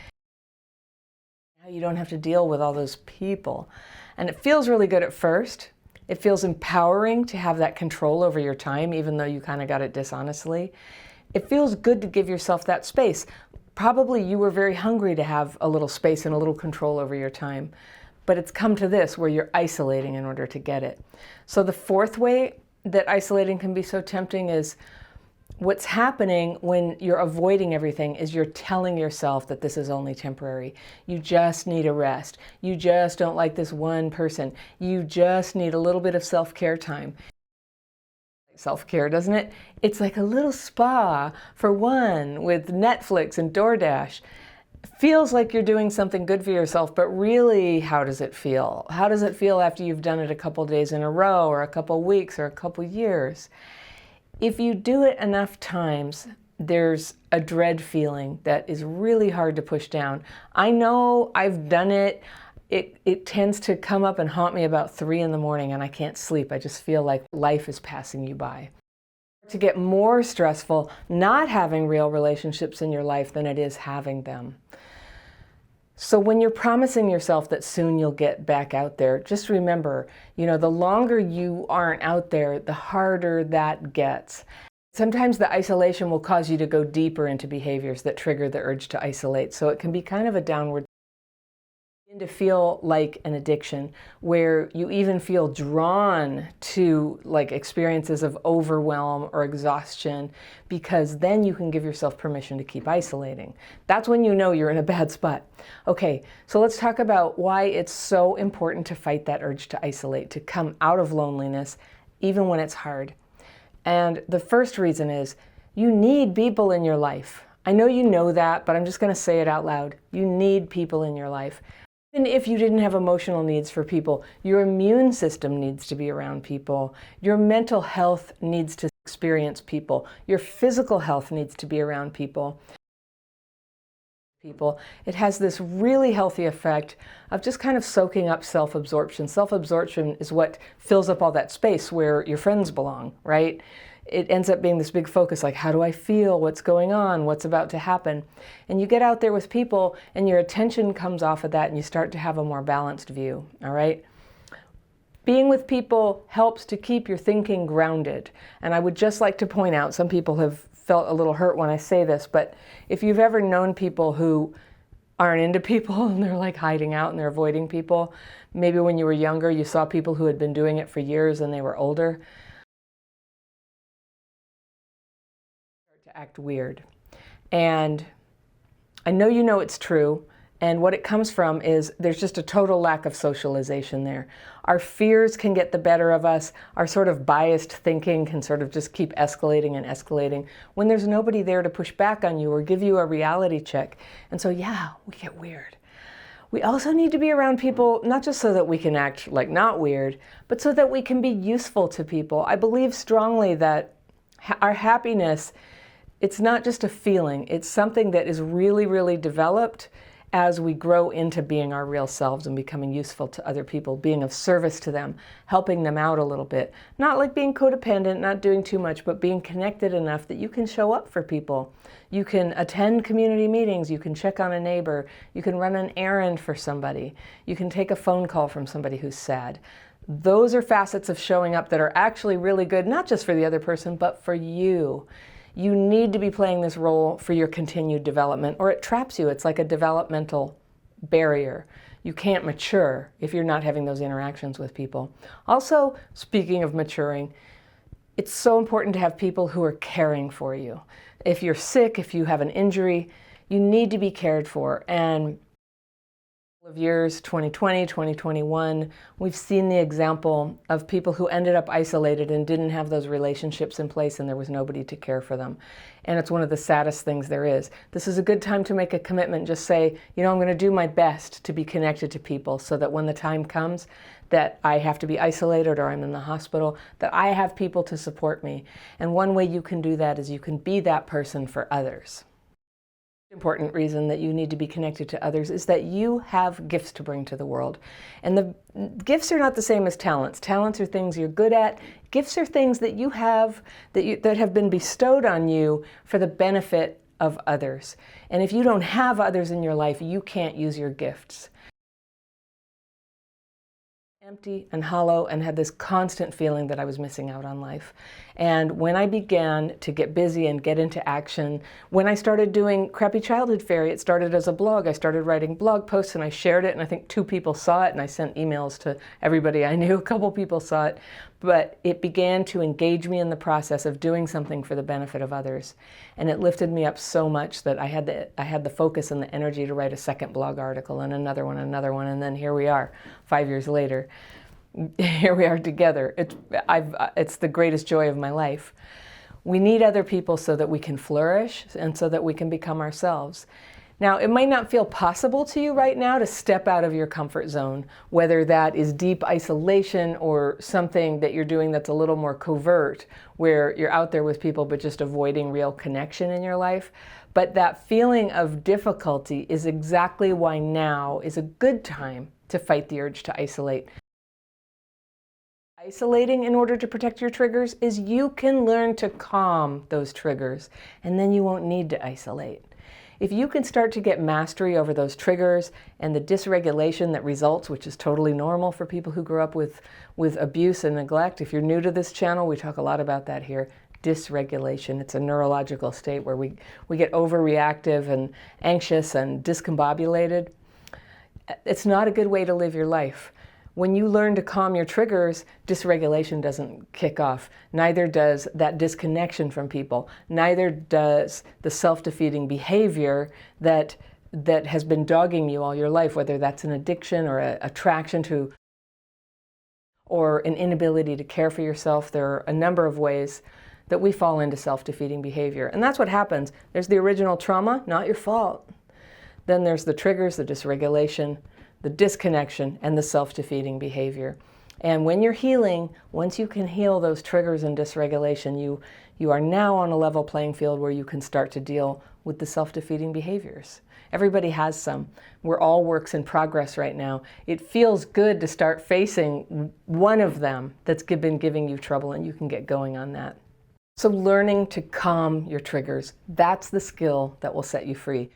Now you don't have to deal with all those people. And it feels really good at first. It feels empowering to have that control over your time, even though you kind of got it dishonestly. It feels good to give yourself that space. Probably you were very hungry to have a little space and a little control over your time. But it's come to this where you're isolating in order to get it. So the fourth way that isolating can be so tempting is what's happening when you're avoiding everything is you're telling yourself that this is only temporary. You just need a rest. You just don't like this one person. You just need a little bit of self-care time. Self-care, doesn't it? It's like a little spa for one with Netflix and DoorDash. Feels like you're doing something good for yourself, but really, how does it feel? How does it feel after you've done it a couple days in a row, or a couple weeks, or a couple years? If you do it enough times, there's a dread feeling that is really hard to push down. I know I've done it. It tends to come up and haunt me about 3 in the morning, and I can't sleep. I just feel like life is passing you by. To get more stressful not having real relationships in your life than it is having them. So when you're promising yourself that soon you'll get back out there, just remember, the longer you aren't out there, the harder that gets. Sometimes the isolation will cause you to go deeper into behaviors that trigger the urge to isolate. So it can be kind of a downward to feel like an addiction, where you even feel drawn to experiences of overwhelm or exhaustion, because then you can give yourself permission to keep isolating. That's when you know you're in a bad spot. Okay, so let's talk about why it's so important to fight that urge to isolate, to come out of loneliness, even when it's hard. And the first reason is you need people in your life. I know you know that, but I'm just going to say it out loud. You need people in your life. Even if you didn't have emotional needs for people, your immune system needs to be around people. Your mental health needs to experience people. Your physical health needs to be around people. It has this really healthy effect of just kind of soaking up self-absorption. Self-absorption is what fills up all that space where your friends belong, right? It ends up being this big focus, like, how do I feel? What's going on? What's about to happen? And you get out there with people and your attention comes off of that and you start to have a more balanced view, all right? Being with people helps to keep your thinking grounded. And I would just like to point out, some people have felt a little hurt when I say this, but if you've ever known people who aren't into people and they're like hiding out and they're avoiding people, maybe when you were younger you saw people who had been doing it for years and they were older, to act weird. And I know you know it's true, and what it comes from is there's just a total lack of socialization there. Our fears can get the better of us. Our sort of biased thinking can sort of just keep escalating and escalating when there's nobody there to push back on you or give you a reality check. And so yeah, we get weird. We also need to be around people, not just so that we can act like not weird, but so that we can be useful to people. I believe strongly that our happiness, it's not just a feeling, it's something that is really, really developed as we grow into being our real selves and becoming useful to other people, being of service to them, helping them out a little bit. Not like being codependent, not doing too much, but being connected enough that you can show up for people. You can attend community meetings, you can check on a neighbor, you can run an errand for somebody, you can take a phone call from somebody who's sad. Those are facets of showing up that are actually really good, not just for the other person, but for you. You need to be playing this role for your continued development, or it traps you. It's like a developmental barrier. You can't mature if you're not having those interactions with people. Also, speaking of maturing, it's so important to have people who are caring for you. If you're sick, if you have an injury, you need to be cared for. And Of years, 2020, 2021, we've seen the example of people who ended up isolated and didn't have those relationships in place and there was nobody to care for them. And it's one of the saddest things there is. This is a good time to make a commitment. Just say, you know, I'm going to do my best to be connected to people so that when the time comes that I have to be isolated or I'm in the hospital, that I have people to support me. And one way you can do that is you can be that person for others. Important reason that you need to be connected to others is that you have gifts to bring to the world. And the gifts are not the same as talents. Talents are things you're good at. Gifts are things that you have that have been bestowed on you for the benefit of others. And if you don't have others in your life, you can't use your gifts. Empty and hollow and had this constant feeling that I was missing out on life. And when I began to get busy and get into action, when I started doing Crappy Childhood Fairy, it started as a blog. I started writing blog posts and I shared it, and I think 2 people saw it, and I sent emails to everybody I knew. A couple people saw it, but it began to engage me in the process of doing something for the benefit of others. And it lifted me up so much that I had the focus and the energy to write a second blog article and another one, and then here we are 5 years later. Here we are together. It's the greatest joy of my life. We need other people so that we can flourish and so that we can become ourselves. Now, it might not feel possible to you right now to step out of your comfort zone, whether that is deep isolation or something that you're doing that's a little more covert, where you're out there with people but just avoiding real connection in your life. But that feeling of difficulty is exactly why now is a good time to fight the urge to isolate. Isolating in order to protect your triggers is you can learn to calm those triggers, and then you won't need to isolate. If you can start to get mastery over those triggers and the dysregulation that results, which is totally normal for people who grew up with abuse and neglect. If you're new to this channel, we talk a lot about that here. Dysregulation. It's a neurological state where we get overreactive and anxious and discombobulated. It's not a good way to live your life. When you learn to calm your triggers, dysregulation doesn't kick off. Neither does that disconnection from people. Neither does the self-defeating behavior that has been dogging you all your life, whether that's an addiction or an attraction to, or an inability to care for yourself. There are a number of ways that we fall into self-defeating behavior. And that's what happens. There's the original trauma, not your fault. Then there's the triggers, the dysregulation, the disconnection, and the self-defeating behavior. And when you're healing, once you can heal those triggers and dysregulation, you are now on a level playing field where you can start to deal with the self-defeating behaviors. Everybody has some. We're all works in progress right now. It feels good to start facing one of them that's been giving you trouble, and you can get going on that. So learning to calm your triggers, that's the skill that will set you free.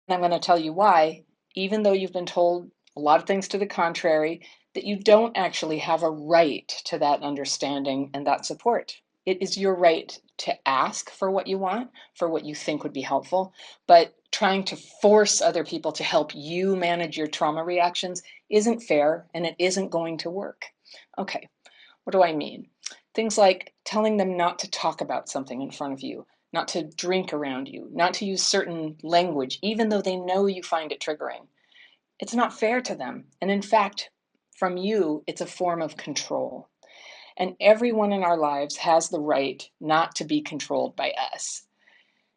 And I'm going to tell you why, even though you've been told a lot of things to the contrary, that you don't actually have a right to that understanding and that support. It is your right to ask for what you want, for what you think would be helpful, but trying to force other people to help you manage your trauma reactions isn't fair, and it isn't going to work. Okay, what do I mean? Things like telling them not to talk about something in front of you, not to drink around you, not to use certain language, even though they know you find it triggering. It's not fair to them. And in fact, from you, it's a form of control. And everyone in our lives has the right not to be controlled by us.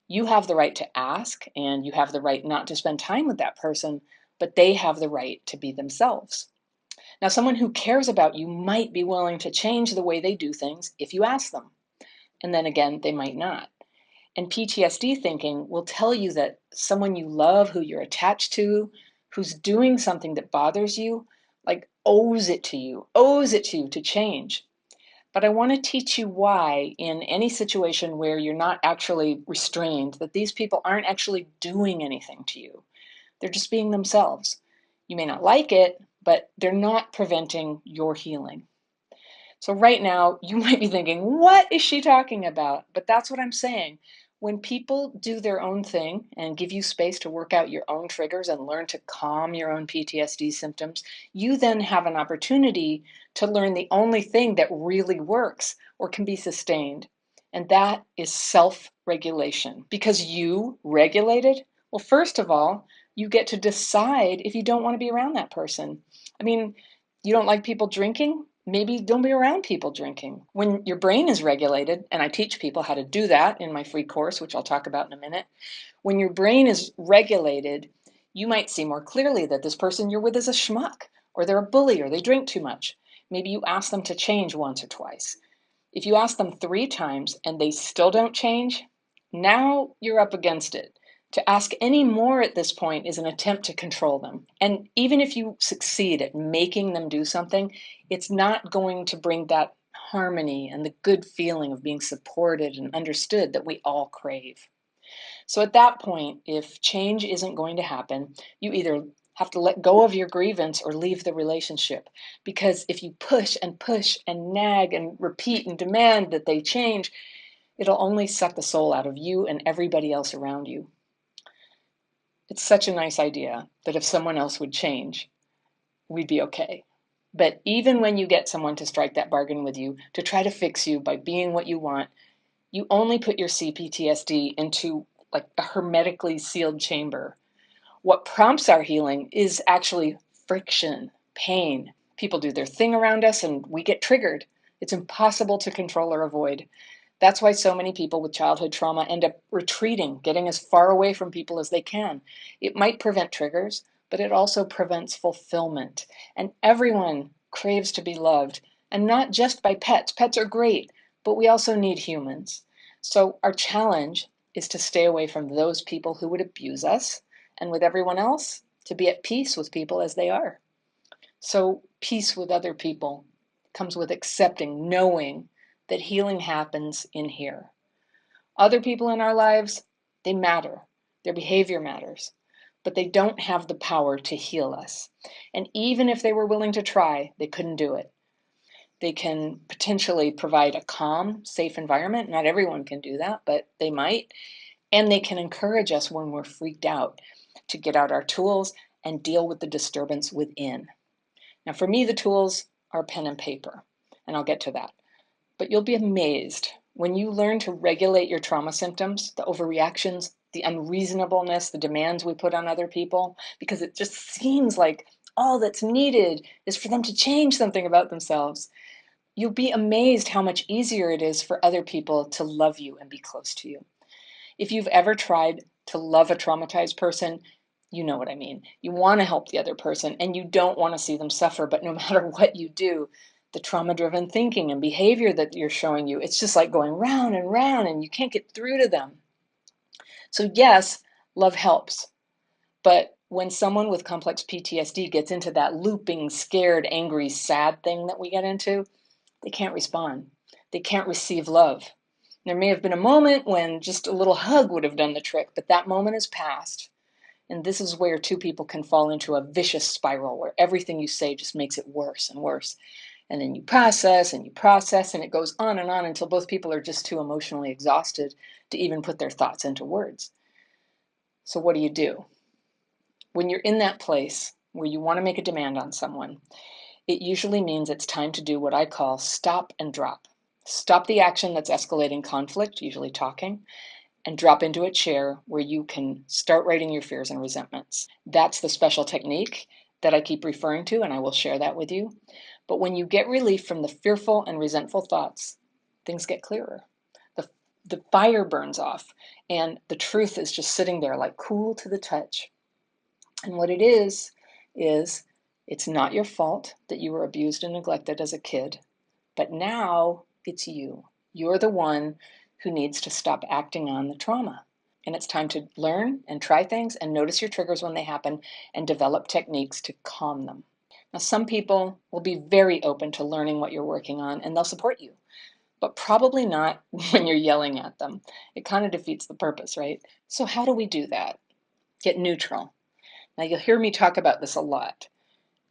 You have the right to ask, and you have the right not to spend time with that person, but they have the right to be themselves. Now, someone who cares about you might be willing to change the way they do things if you ask them. And then again, they might not. And PTSD thinking will tell you that someone you love, who you're attached to, who's doing something that bothers you, like owes it to you to change. But I want to teach you why, in any situation where you're not actually restrained, that these people aren't actually doing anything to you. They're just being themselves. You may not like it, but they're not preventing your healing. So right now, you might be thinking, what is she talking about? But that's what I'm saying. When people do their own thing and give you space to work out your own triggers and learn to calm your own PTSD symptoms, you then have an opportunity to learn the only thing that really works or can be sustained. And that is self-regulation. Because you regulated, well, first of all, You get to decide if you don't want to be around that person. I mean, you don't like people drinking? Maybe don't be around people drinking. When your brain is regulated, and I teach people how to do that in my free course, which I'll talk about in a minute. When your brain is regulated, you might see more clearly that this person you're with is a schmuck, or they're a bully, or they drink too much. Maybe you ask them to change once or twice. If you ask them 3 times and they still don't change, now you're up against it. To ask any more at this point is an attempt to control them. And even if you succeed at making them do something, it's not going to bring that harmony and the good feeling of being supported and understood that we all crave. So at that point, if change isn't going to happen, you either have to let go of your grievance or leave the relationship. Because if you push and nag and repeat and demand that they change, it'll only suck the soul out of you and everybody else around you. It's such a nice idea that if someone else would change, we'd be okay. But even when you get someone to strike that bargain with you, to try to fix you by being what you want, you only put your CPTSD into like a hermetically sealed chamber. What prompts our healing is actually friction, pain. People do their thing around us and we get triggered. It's impossible to control or avoid. That's why so many people with childhood trauma end up retreating, getting as far away from people as they can. It might prevent triggers, but it also prevents fulfillment. And everyone craves to be loved, and not just by pets. Pets are great, but we also need humans. So our challenge is to stay away from those people who would abuse us, and with everyone else, to be at peace with people as they are. So peace with other people comes with accepting, knowing that healing happens in here. Other people in our lives, they matter. Their behavior matters, but they don't have the power to heal us. And even if they were willing to try, they couldn't do it. They can potentially provide a calm, safe environment. Not everyone can do that, but they might. And they can encourage us when we're freaked out to get out our tools and deal with the disturbance within. Now, for me, the tools are pen and paper, and I'll get to that. But you'll be amazed when you learn to regulate your trauma symptoms, the overreactions, the unreasonableness, the demands we put on other people, because it just seems like all that's needed is for them to change something about themselves. You'll be amazed how much easier it is for other people to love you and be close to you. If you've ever tried to love a traumatized person, you know what I mean. You want to help the other person and you don't want to see them suffer, but no matter what you do, the trauma-driven thinking and behavior that you're showing you, it's just like going round and round and you can't get through to them. So yes, love helps. But when someone with complex PTSD gets into that looping, scared, angry, sad thing that we get into, they can't respond. They can't receive love. There may have been a moment when just a little hug would have done the trick, but that moment is past. And this is where 2 people can fall into a vicious spiral where everything you say just makes it worse and worse. And then you process, and it goes on and on until both people are just too emotionally exhausted to even put their thoughts into words. So what do you do? When you're in that place where you want to make a demand on someone, it usually means it's time to do what I call stop and drop. Stop the action that's escalating conflict, usually talking, and drop into a chair where you can start writing your fears and resentments. That's the special technique that I keep referring to, and I will share that with you. But when you get relief from the fearful and resentful thoughts, things get clearer. The fire burns off, and the truth is just sitting there like cool to the touch. And what it is it's not your fault that you were abused and neglected as a kid, but now it's you. You're the one who needs to stop acting on the trauma. And it's time to learn and try things and notice your triggers when they happen and develop techniques to calm them. Now, some people will be very open to learning what you're working on and they'll support you, but probably not when you're yelling at them. It kind of defeats the purpose, right? So how do we do that? Get neutral. Now, you'll hear me talk about this a lot.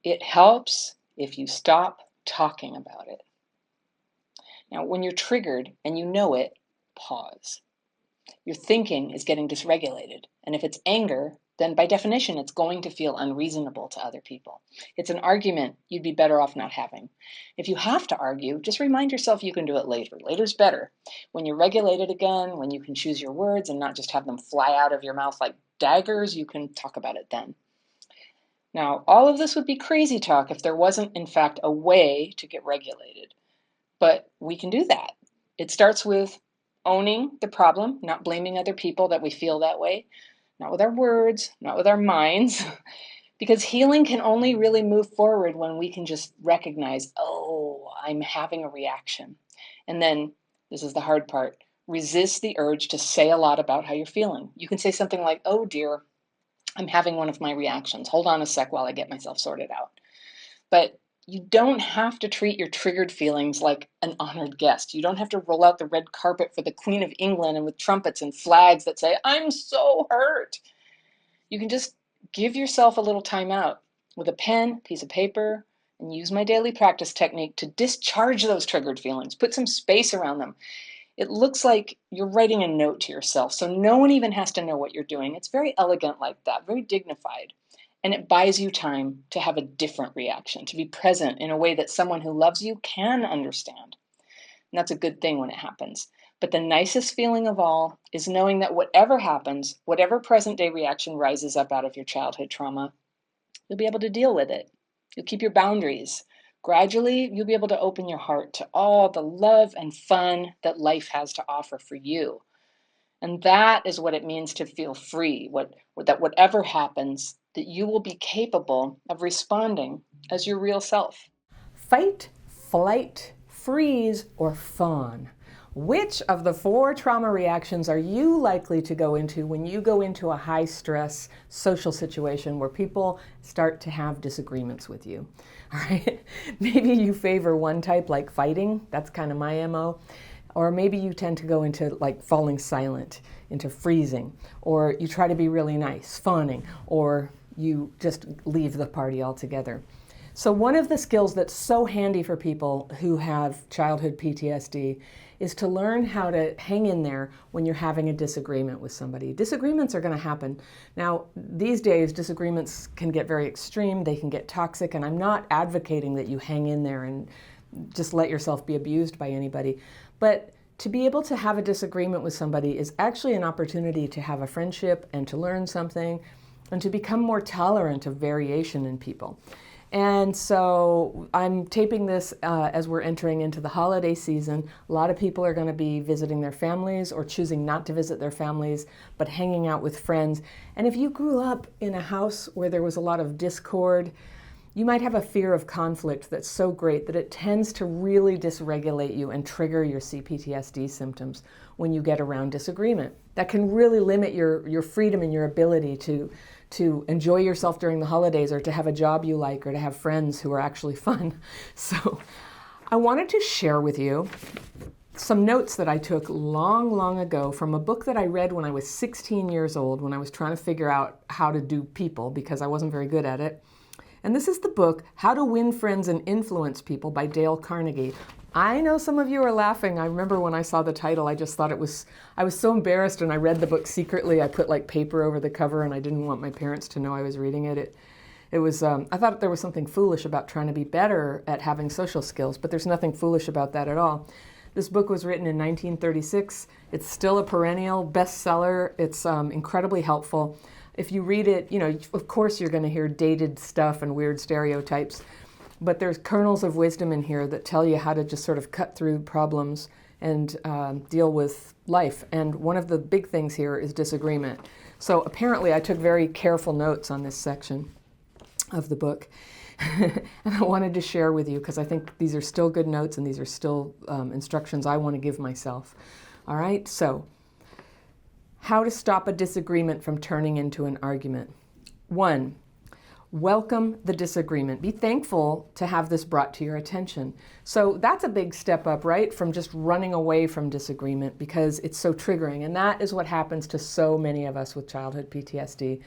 It helps if you stop talking about it. Now, when you're triggered and you know it, pause. Your thinking is getting dysregulated. And if it's anger, then by definition, it's going to feel unreasonable to other people. It's an argument you'd be better off not having. If you have to argue, just remind yourself you can do it later. Later's better. When you're regulated again, when you can choose your words and not just have them fly out of your mouth like daggers, you can talk about it then. Now, all of this would be crazy talk if there wasn't, in fact, a way to get regulated. But we can do that. It starts with owning the problem, not blaming other people that we feel that way, not with our words, not with our minds, because healing can only really move forward when we can just recognize, oh, I'm having a reaction. And then, this is the hard part, resist the urge to say a lot about how you're feeling. You can say something like, oh dear, I'm having one of my reactions. Hold on a sec while I get myself sorted out. But you don't have to treat your triggered feelings like an honored guest. You don't have to roll out the red carpet for the Queen of England and with trumpets and flags that say, I'm so hurt. You can just give yourself a little time out with a pen, piece of paper, and use my daily practice technique to discharge those triggered feelings. Put some space around them. It looks like you're writing a note to yourself, so no one even has to know what you're doing. It's very elegant like that, very dignified. And it buys you time to have a different reaction, to be present in a way that someone who loves you can understand. And that's a good thing when it happens. But the nicest feeling of all is knowing that whatever happens, whatever present day reaction rises up out of your childhood trauma, you'll be able to deal with it. You'll keep your boundaries. Gradually, you'll be able to open your heart to all the love and fun that life has to offer for you. And that is what it means to feel free, that whatever happens, that you will be capable of responding as your real self. Fight, flight, freeze, or fawn. Which of the 4 trauma reactions are you likely to go into when you go into a high-stress social situation where people start to have disagreements with you? All right? Maybe you favor one type, like fighting. That's kind of my MO. Or maybe you tend to go into like falling silent, into freezing, or you try to be really nice, fawning, or you just leave the party altogether. So one of the skills that's so handy for people who have childhood PTSD is to learn how to hang in there when you're having a disagreement with somebody. Disagreements are going to happen. Now, these days, disagreements can get very extreme, they can get toxic, and I'm not advocating that you hang in there and just let yourself be abused by anybody. But to be able to have a disagreement with somebody is actually an opportunity to have a friendship and to learn something and to become more tolerant of variation in people. And so I'm taping this as we're entering into the holiday season. A lot of people are going to be visiting their families or choosing not to visit their families, but hanging out with friends. And if you grew up in a house where there was a lot of discord, you might have a fear of conflict that's so great that it tends to really dysregulate you and trigger your CPTSD symptoms when you get around disagreement. That can really limit your freedom and your ability to enjoy yourself during the holidays, or to have a job you like, or to have friends who are actually fun. So I wanted to share with you some notes that I took long, long ago from a book that I read when I was 16 years old, when I was trying to figure out how to do people because I wasn't very good at it. And this is the book, How to Win Friends and Influence People by Dale Carnegie. I know some of you are laughing. I remember when I saw the title, I just thought I was so embarrassed, and I read the book secretly. I put like paper over the cover, and I didn't want my parents to know I was reading it. It was, I thought there was something foolish about trying to be better at having social skills, but there's nothing foolish about that at all. This book was written in 1936. It's still a perennial bestseller. It's incredibly helpful. If you read it, of course you're going to hear dated stuff and weird stereotypes, but there's kernels of wisdom in here that tell you how to just sort of cut through problems and deal with life. And one of the big things here is disagreement. So apparently I took very careful notes on this section of the book. And I wanted to share with you because I think these are still good notes and these are still instructions I want to give myself. All right, so how to stop a disagreement from turning into an argument. 1, welcome the disagreement. Be thankful to have this brought to your attention. So that's a big step up, right? From just running away from disagreement because it's so triggering. And that is what happens to so many of us with childhood PTSD,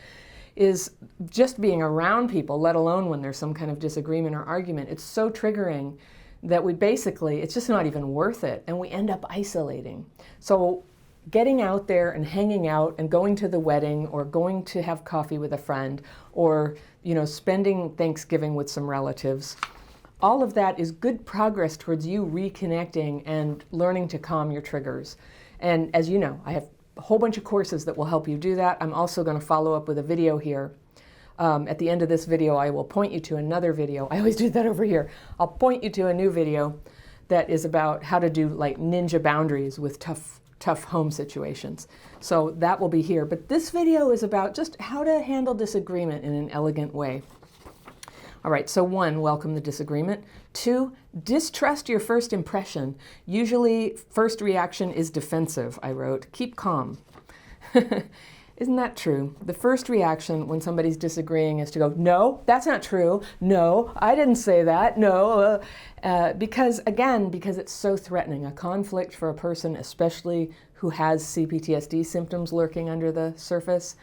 is just being around people, let alone when there's some kind of disagreement or argument. It's so triggering that it's just not even worth it. And we end up isolating. So getting out there and hanging out and going to the wedding or going to have coffee with a friend or, spending Thanksgiving with some relatives, all of that is good progress towards you reconnecting and learning to calm your triggers. And as you know, I have a whole bunch of courses that will help you do that. I'm also going to follow up with a video here. At the end of this video, I will point you to another video. I always do that over here. I'll point you to a new video that is about how to do like ninja boundaries with tough home situations. So that will be here. But this video is about just how to handle disagreement in an elegant way. All right, so 1, welcome the disagreement. 2, distrust your first impression. Usually, first reaction is defensive, I wrote. Keep calm. Isn't that true? The first reaction when somebody's disagreeing is to go, no, that's not true. No, I didn't say that. No, because it's so threatening. A conflict for a person, especially who has CPTSD symptoms lurking under the surface,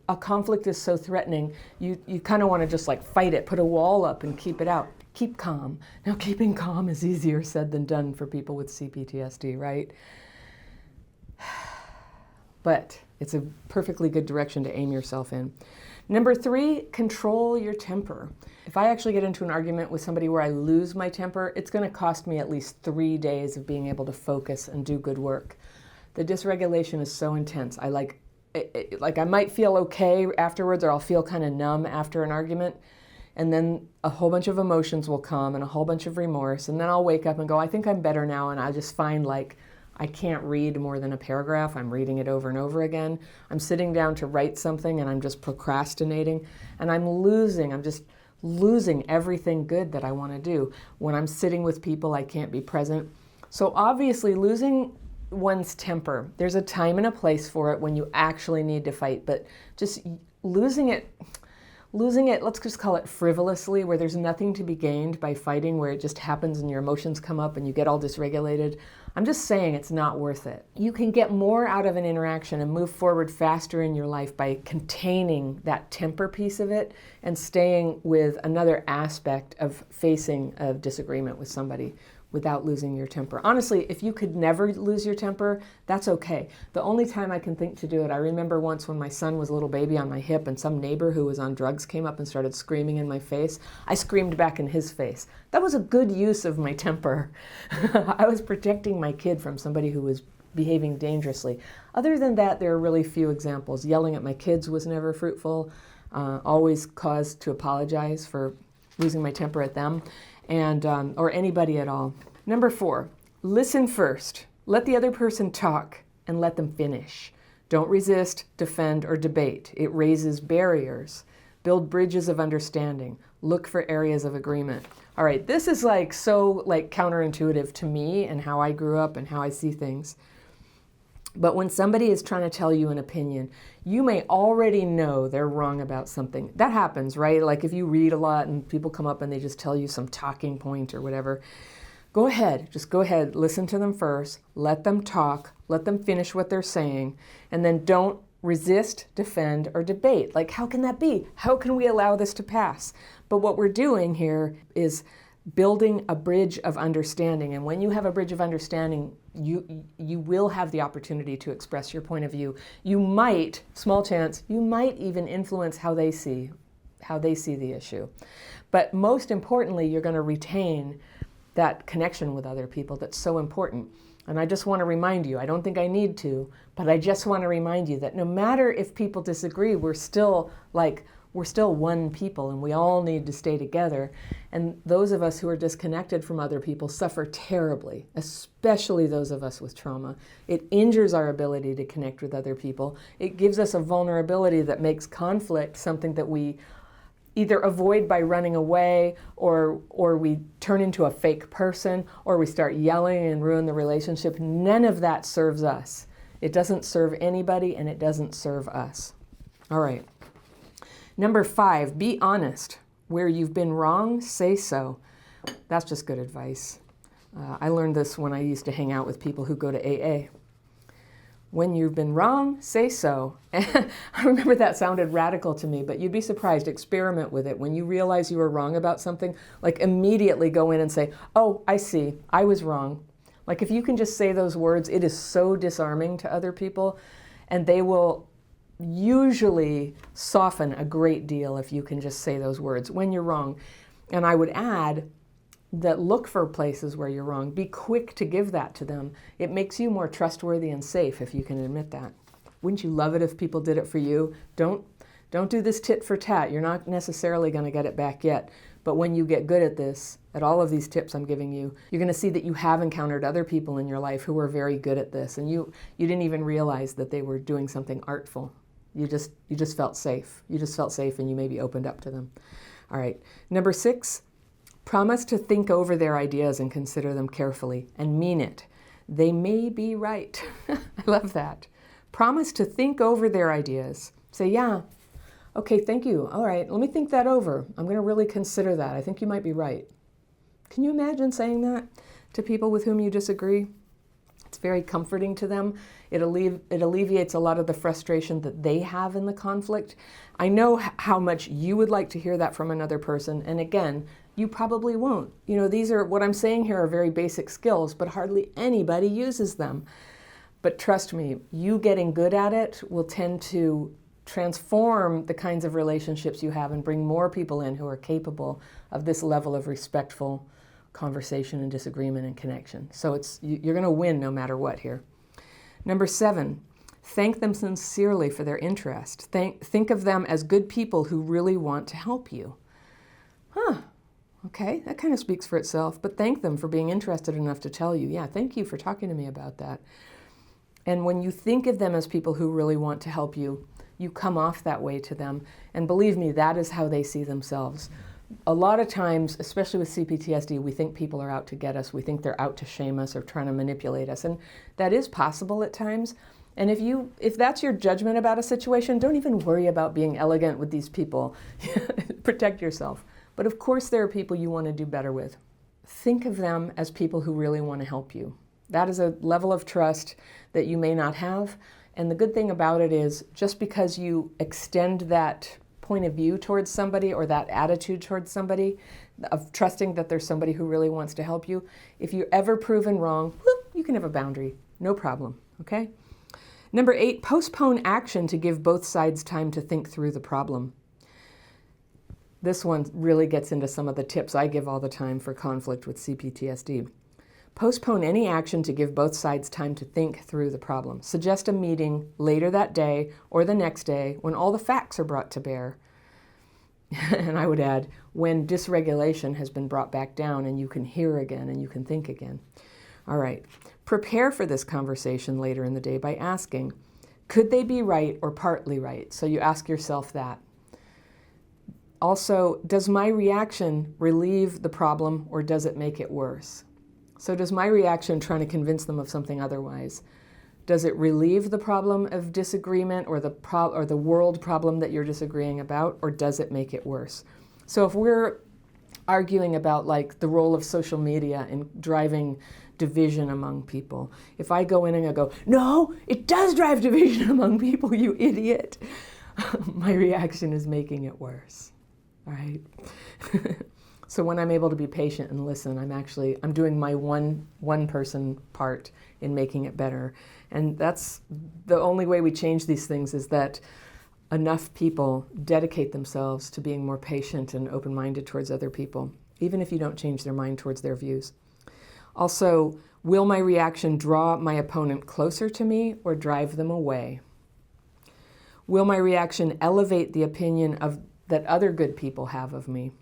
a conflict is so threatening, you kind of want to just like fight it, put a wall up and keep it out. Keep calm. Now, keeping calm is easier said than done for people with CPTSD, right? But it's a perfectly good direction to aim yourself in. Number 3, control your temper. If I actually get into an argument with somebody where I lose my temper, it's going to cost me at least 3 days of being able to focus and do good work. The dysregulation is so intense. I might feel okay afterwards, or I'll feel kind of numb after an argument, and then a whole bunch of emotions will come and a whole bunch of remorse, and then I'll wake up and go, I think I'm better now, and I just find like I can't read more than a paragraph. I'm reading it over and over again. I'm sitting down to write something and I'm just procrastinating, and I'm just losing everything good that I want to do. When I'm sitting with people, I can't be present. So obviously losing one's temper, there's a time and a place for it when you actually need to fight, but just losing it, let's just call it frivolously, where there's nothing to be gained by fighting, where it just happens and your emotions come up and you get all dysregulated. I'm just saying it's not worth it. You can get more out of an interaction and move forward faster in your life by containing that temper piece of it and staying with another aspect of facing a disagreement with somebody without losing your temper. Honestly, if you could never lose your temper, that's okay. The only time I can think to do it, I remember once when my son was a little baby on my hip and some neighbor who was on drugs came up and started screaming in my face. I screamed back in his face. That was a good use of my temper. I was protecting my kid from somebody who was behaving dangerously. Other than that, there are really few examples. Yelling at my kids was never fruitful. Always cause to apologize for losing my temper at them. And or anybody at all. Number 4, listen first. Let the other person talk and let them finish. Don't resist, defend, or debate. It raises barriers. Build bridges of understanding. Look for areas of agreement. All right, this is so counterintuitive to me and how I grew up and how I see things. But when somebody is trying to tell you an opinion, you may already know they're wrong about something. That happens, right? Like if you read a lot and people come up and they just tell you some talking point or whatever, just go ahead, listen to them first, let them talk, let them finish what they're saying, and then don't resist, defend, or debate. Like, how can that be? How can we allow this to pass? But what we're doing here is building a bridge of understanding. And when you have a bridge of understanding, you will have the opportunity to express your point of view. You might, small chance, you might even influence how they see the issue. But most importantly, you're going to retain that connection with other people that's so important. And I just want to remind you, I don't think I need to, but I just want to remind you that no matter if people disagree, we're still one people, and we all need to stay together. And those of us who are disconnected from other people suffer terribly, especially those of us with trauma. It injures our ability to connect with other people. It gives us a vulnerability that makes conflict something that we either avoid by running away, or we turn into a fake person, or we start yelling and ruin the relationship. None of that serves us. It doesn't serve anybody, and it doesn't serve us. All right. Number 5, be honest. Where you've been wrong, say so. That's just good advice. I learned this when I used to hang out with people who go to AA. When you've been wrong, say so. I remember that sounded radical to me, but you'd be surprised. Experiment with it. When you realize you were wrong about something, immediately go in and say, oh, I see, I was wrong. If you can just say those words, it is so disarming to other people, and they will usually soften a great deal if you can just say those words when you're wrong. And I would add that look for places where you're wrong. Be quick to give that to them. It makes you more trustworthy and safe if you can admit that. Wouldn't you love it if people did it for you? Don't do this tit for tat. You're not necessarily going to get it back yet. But when you get good at this, at all of these tips I'm giving you, you're going to see that you have encountered other people in your life who were very good at this, and you didn't even realize that they were doing something artful. You just felt safe. You just felt safe, and you maybe opened up to them. All right. Number 6, promise to think over their ideas and consider them carefully, and mean it. They may be right. I love that. Promise to think over their ideas. Say, yeah, okay, thank you. All right, let me think that over. I'm going to really consider that. I think you might be right. Can you imagine saying that to people with whom you disagree? It's very comforting to them. It alleviates a lot of the frustration that they have in the conflict. I know how much you would like to hear that from another person, and again, you probably won't. You know, these are, what I'm saying here are very basic skills, but hardly anybody uses them. But trust me, you getting good at it will tend to transform the kinds of relationships you have and bring more people in who are capable of this level of respectful conversation and disagreement and connection. So you're going to win no matter what here. Number 7, thank them sincerely for their interest. Think of them as good people who really want to help you. Okay, that kind of speaks for itself, but thank them for being interested enough to tell you, yeah, thank you for talking to me about that. And when you think of them as people who really want to help you, you come off that way to them. And believe me, that is how they see themselves. A lot of times, especially with CPTSD, we think people are out to get us. We think they're out to shame us or trying to manipulate us. And that is possible at times. And if that's your judgment about a situation, don't even worry about being elegant with these people. Protect yourself. But of course, there are people you want to do better with. Think of them as people who really want to help you. That is a level of trust that you may not have. And the good thing about it is, just because you extend that point of view towards somebody or that attitude towards somebody, of trusting that there's somebody who really wants to help you, if you're ever proven wrong, whoop, you can have a boundary. No problem, okay? Number 8, postpone action to give both sides time to think through the problem. This one really gets into some of the tips I give all the time for conflict with CPTSD. Postpone any action to give both sides time to think through the problem. Suggest a meeting later that day or the next day when all the facts are brought to bear. And I would add, when dysregulation has been brought back down and you can hear again and you can think again. All right. Prepare for this conversation later in the day by asking, could they be right or partly right? So you ask yourself that. Also, does my reaction relieve the problem or does it make it worse? So does my reaction trying to convince them of something otherwise, does it relieve the problem of disagreement or the world problem that you're disagreeing about, or does it make it worse? So if we're arguing about like the role of social media in driving division among people, if I go in and I go, no, it does drive division among people, you idiot, my reaction is making it worse. All right. So when I'm able to be patient and listen, I'm doing my one person part in making it better. And that's the only way we change these things, is that enough people dedicate themselves to being more patient and open-minded towards other people, even if you don't change their mind towards their views. Also, will my reaction draw my opponent closer to me or drive them away? Will my reaction elevate the opinion that other good people have of me?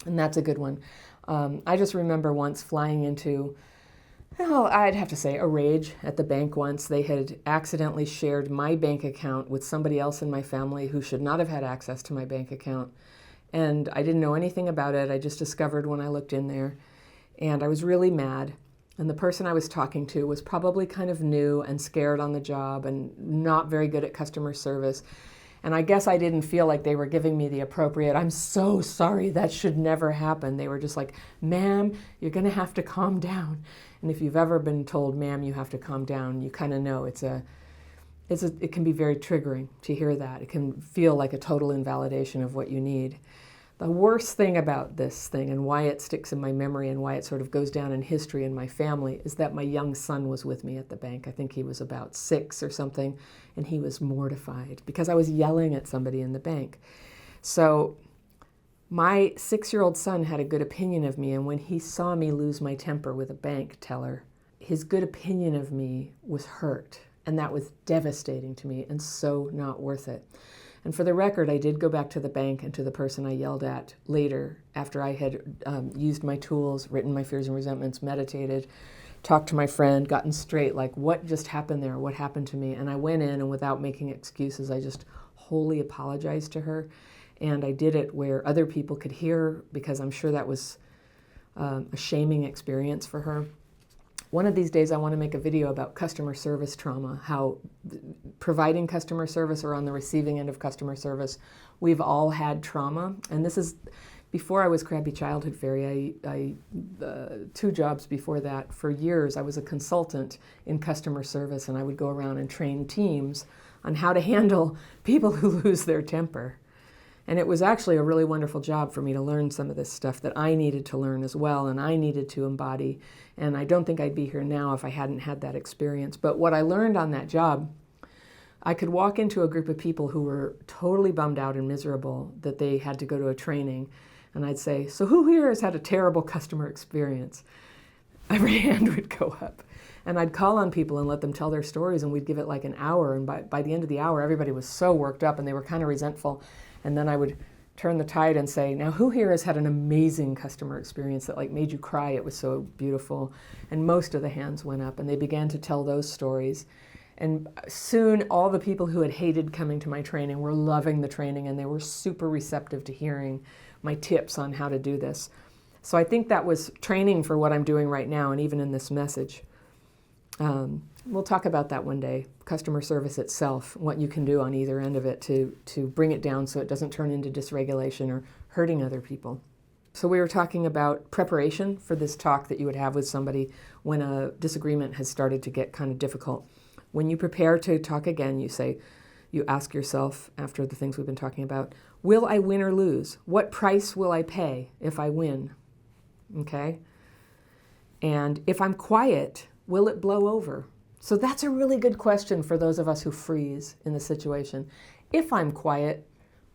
And that's a good one. I just remember once flying into, I'd have to say, a rage at the bank once. They had accidentally shared my bank account with somebody else in my family who should not have had access to my bank account. And I didn't know anything about it. I just discovered when I looked in there. And I was really mad. And the person I was talking to was probably kind of new and scared on the job and not very good at customer service. And I guess I didn't feel like they were giving me the appropriate, I'm so sorry, that should never happen. They were just like, ma'am, you're going to have to calm down. And if you've ever been told, ma'am, you have to calm down, you kind of know it can be very triggering to hear that. It can feel like a total invalidation of what you need. The worst thing about this thing and why it sticks in my memory and why it sort of goes down in history in my family is that my young son was with me at the bank. I think he was about 6 or something, and he was mortified because I was yelling at somebody in the bank. So my 6-year-old son had a good opinion of me, and when he saw me lose my temper with a bank teller, his good opinion of me was hurt. And that was devastating to me and so not worth it. And for the record, I did go back to the bank and to the person I yelled at later, after I had used my tools, written my fears and resentments, meditated, talked to my friend, gotten straight, like, what just happened there? What happened to me? And I went in, and without making excuses, I just wholly apologized to her. And I did it where other people could hear, because I'm sure that was a shaming experience for her. One of these days I want to make a video about customer service trauma, how providing customer service or on the receiving end of customer service, we've all had trauma. And this is, before I was Crabby Childhood Fairy, I 2 jobs before that, for years I was a consultant in customer service, and I would go around and train teams on how to handle people who lose their temper. And it was actually a really wonderful job for me to learn some of this stuff that I needed to learn as well, and I needed to embody. And I don't think I'd be here now if I hadn't had that experience. But what I learned on that job, I could walk into a group of people who were totally bummed out and miserable that they had to go to a training, and I'd say, so who here has had a terrible customer experience? Every hand would go up. And I'd call on people and let them tell their stories, and we'd give it like an hour. And by the end of the hour, everybody was so worked up and they were kind of resentful. And then I would turn the tide and say, now who here has had an amazing customer experience that like made you cry? It was so beautiful. And most of the hands went up, and they began to tell those stories. And soon all the people who had hated coming to my training were loving the training, and they were super receptive to hearing my tips on how to do this. So I think that was training for what I'm doing right now, and even in this message. We'll talk about that one day, customer service itself, what you can do on either end of it to bring it down so it doesn't turn into dysregulation or hurting other people. So we were talking about preparation for this talk that you would have with somebody when a disagreement has started to get kind of difficult. When you prepare to talk again, you ask yourself, after the things we've been talking about, will I win or lose? What price will I pay if I win? Okay? And if I'm quiet, will it blow over? So that's a really good question for those of us who freeze in the situation. If I'm quiet,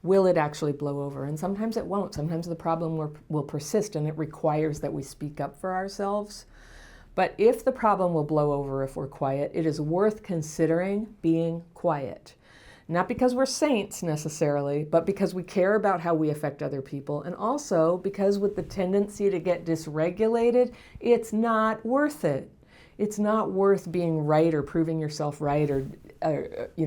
will it actually blow over? And sometimes it won't. Sometimes the problem will persist, and it requires that we speak up for ourselves. But if the problem will blow over if we're quiet, it is worth considering being quiet. Not because we're saints necessarily, but because we care about how we affect other people, and also because with the tendency to get dysregulated, it's not worth it. It's not worth being right or proving yourself right or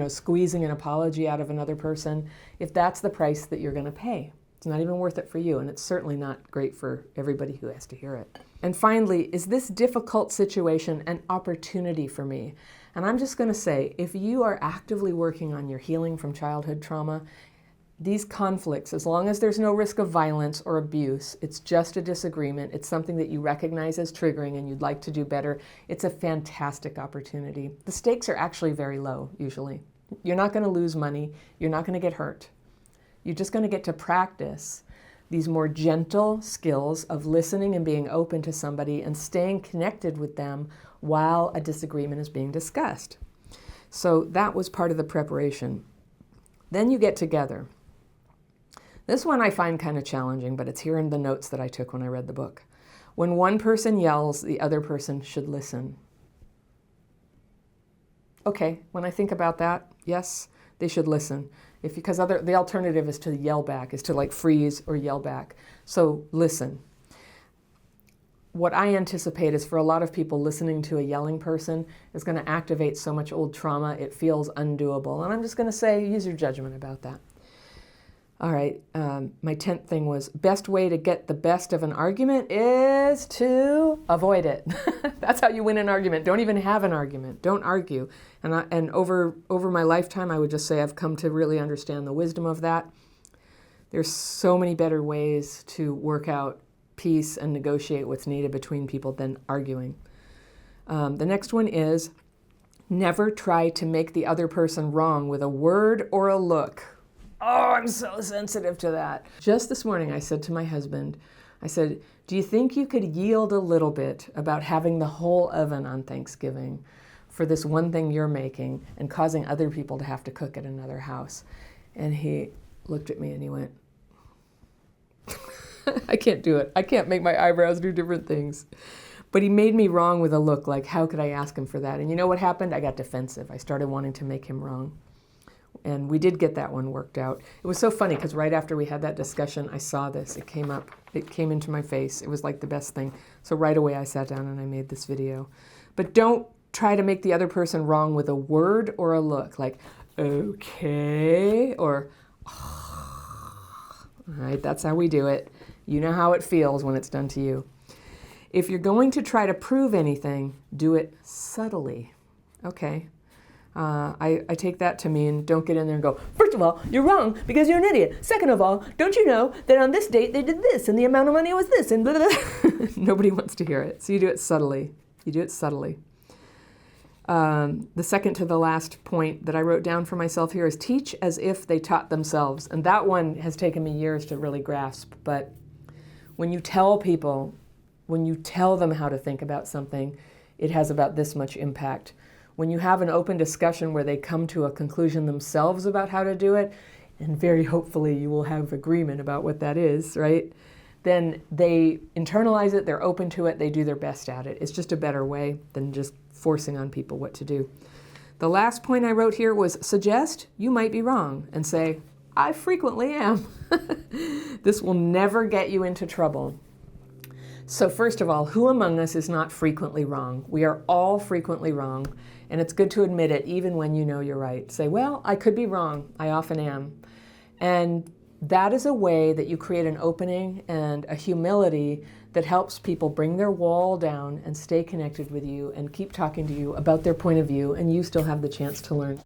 squeezing an apology out of another person if that's the price that you're going to pay. It's not even worth it for you, and it's certainly not great for everybody who has to hear it. And finally, is this difficult situation an opportunity for me? And I'm just going to say, if you are actively working on your healing from childhood trauma, these conflicts, as long as there's no risk of violence or abuse, it's just a disagreement, it's something that you recognize as triggering and you'd like to do better, it's a fantastic opportunity. The stakes are actually very low, usually. You're not going to lose money, you're not going to get hurt. You're just going to get to practice these more gentle skills of listening and being open to somebody and staying connected with them while a disagreement is being discussed. So that was part of the preparation. Then you get together. This one I find kind of challenging, but it's here in the notes that I took when I read the book. When one person yells, the other person should listen. Okay, when I think about that, yes, they should listen. Because the alternative is to yell back, is to like freeze or yell back. So listen. What I anticipate is for a lot of people, listening to a yelling person is going to activate so much old trauma, it feels undoable. And I'm just going to say, use your judgment about that. All right, my 10th thing was, best way to get the best of an argument is to avoid it. That's how you win an argument. Don't even have an argument. Don't argue. And over my lifetime, I would just say I've come to really understand the wisdom of that. There's so many better ways to work out peace and negotiate what's needed between people than arguing. The next one is, never try to make the other person wrong with a word or a look. Oh, I'm so sensitive to that. Just this morning, I said to my husband, I said, do you think you could yield a little bit about having the whole oven on Thanksgiving for this one thing you're making and causing other people to have to cook at another house? And he looked at me and he went, I can't do it. I can't make my eyebrows do different things. But he made me wrong with a look, like, how could I ask him for that? And you know what happened? I got defensive. I started wanting to make him wrong. And we did get that one worked out. It was so funny because right after we had that discussion, I saw this. It came up. It came into my face. It was like the best thing. So right away I sat down and I made this video. But don't try to make the other person wrong with a word or a look, like, okay, or, all right, that's how we do it. You know how it feels when it's done to you. If you're going to try to prove anything, do it subtly. Okay. I take that to mean don't get in there and go, first of all, you're wrong because you're an idiot. Second of all, don't you know that on this date they did this and the amount of money was this and blah, blah, blah. Nobody wants to hear it. So you do it subtly. You do it subtly. The second to the last point that I wrote down for myself here is teach as if they taught themselves. And that one has taken me years to really grasp. But when you tell people, when you tell them how to think about something, it has about this much impact. When you have an open discussion where they come to a conclusion themselves about how to do it, and very hopefully you will have agreement about what that is, right? Then they internalize it, they're open to it, they do their best at it. It's just a better way than just forcing on people what to do. The last point I wrote here was suggest you might be wrong and say, I frequently am. This will never get you into trouble. So first of all, who among us is not frequently wrong? We are all frequently wrong, and it's good to admit it even when you know you're right. Say, well, I could be wrong. I often am. And that is a way that you create an opening and a humility that helps people bring their wall down and stay connected with you and keep talking to you about their point of view, and you still have the chance to learn.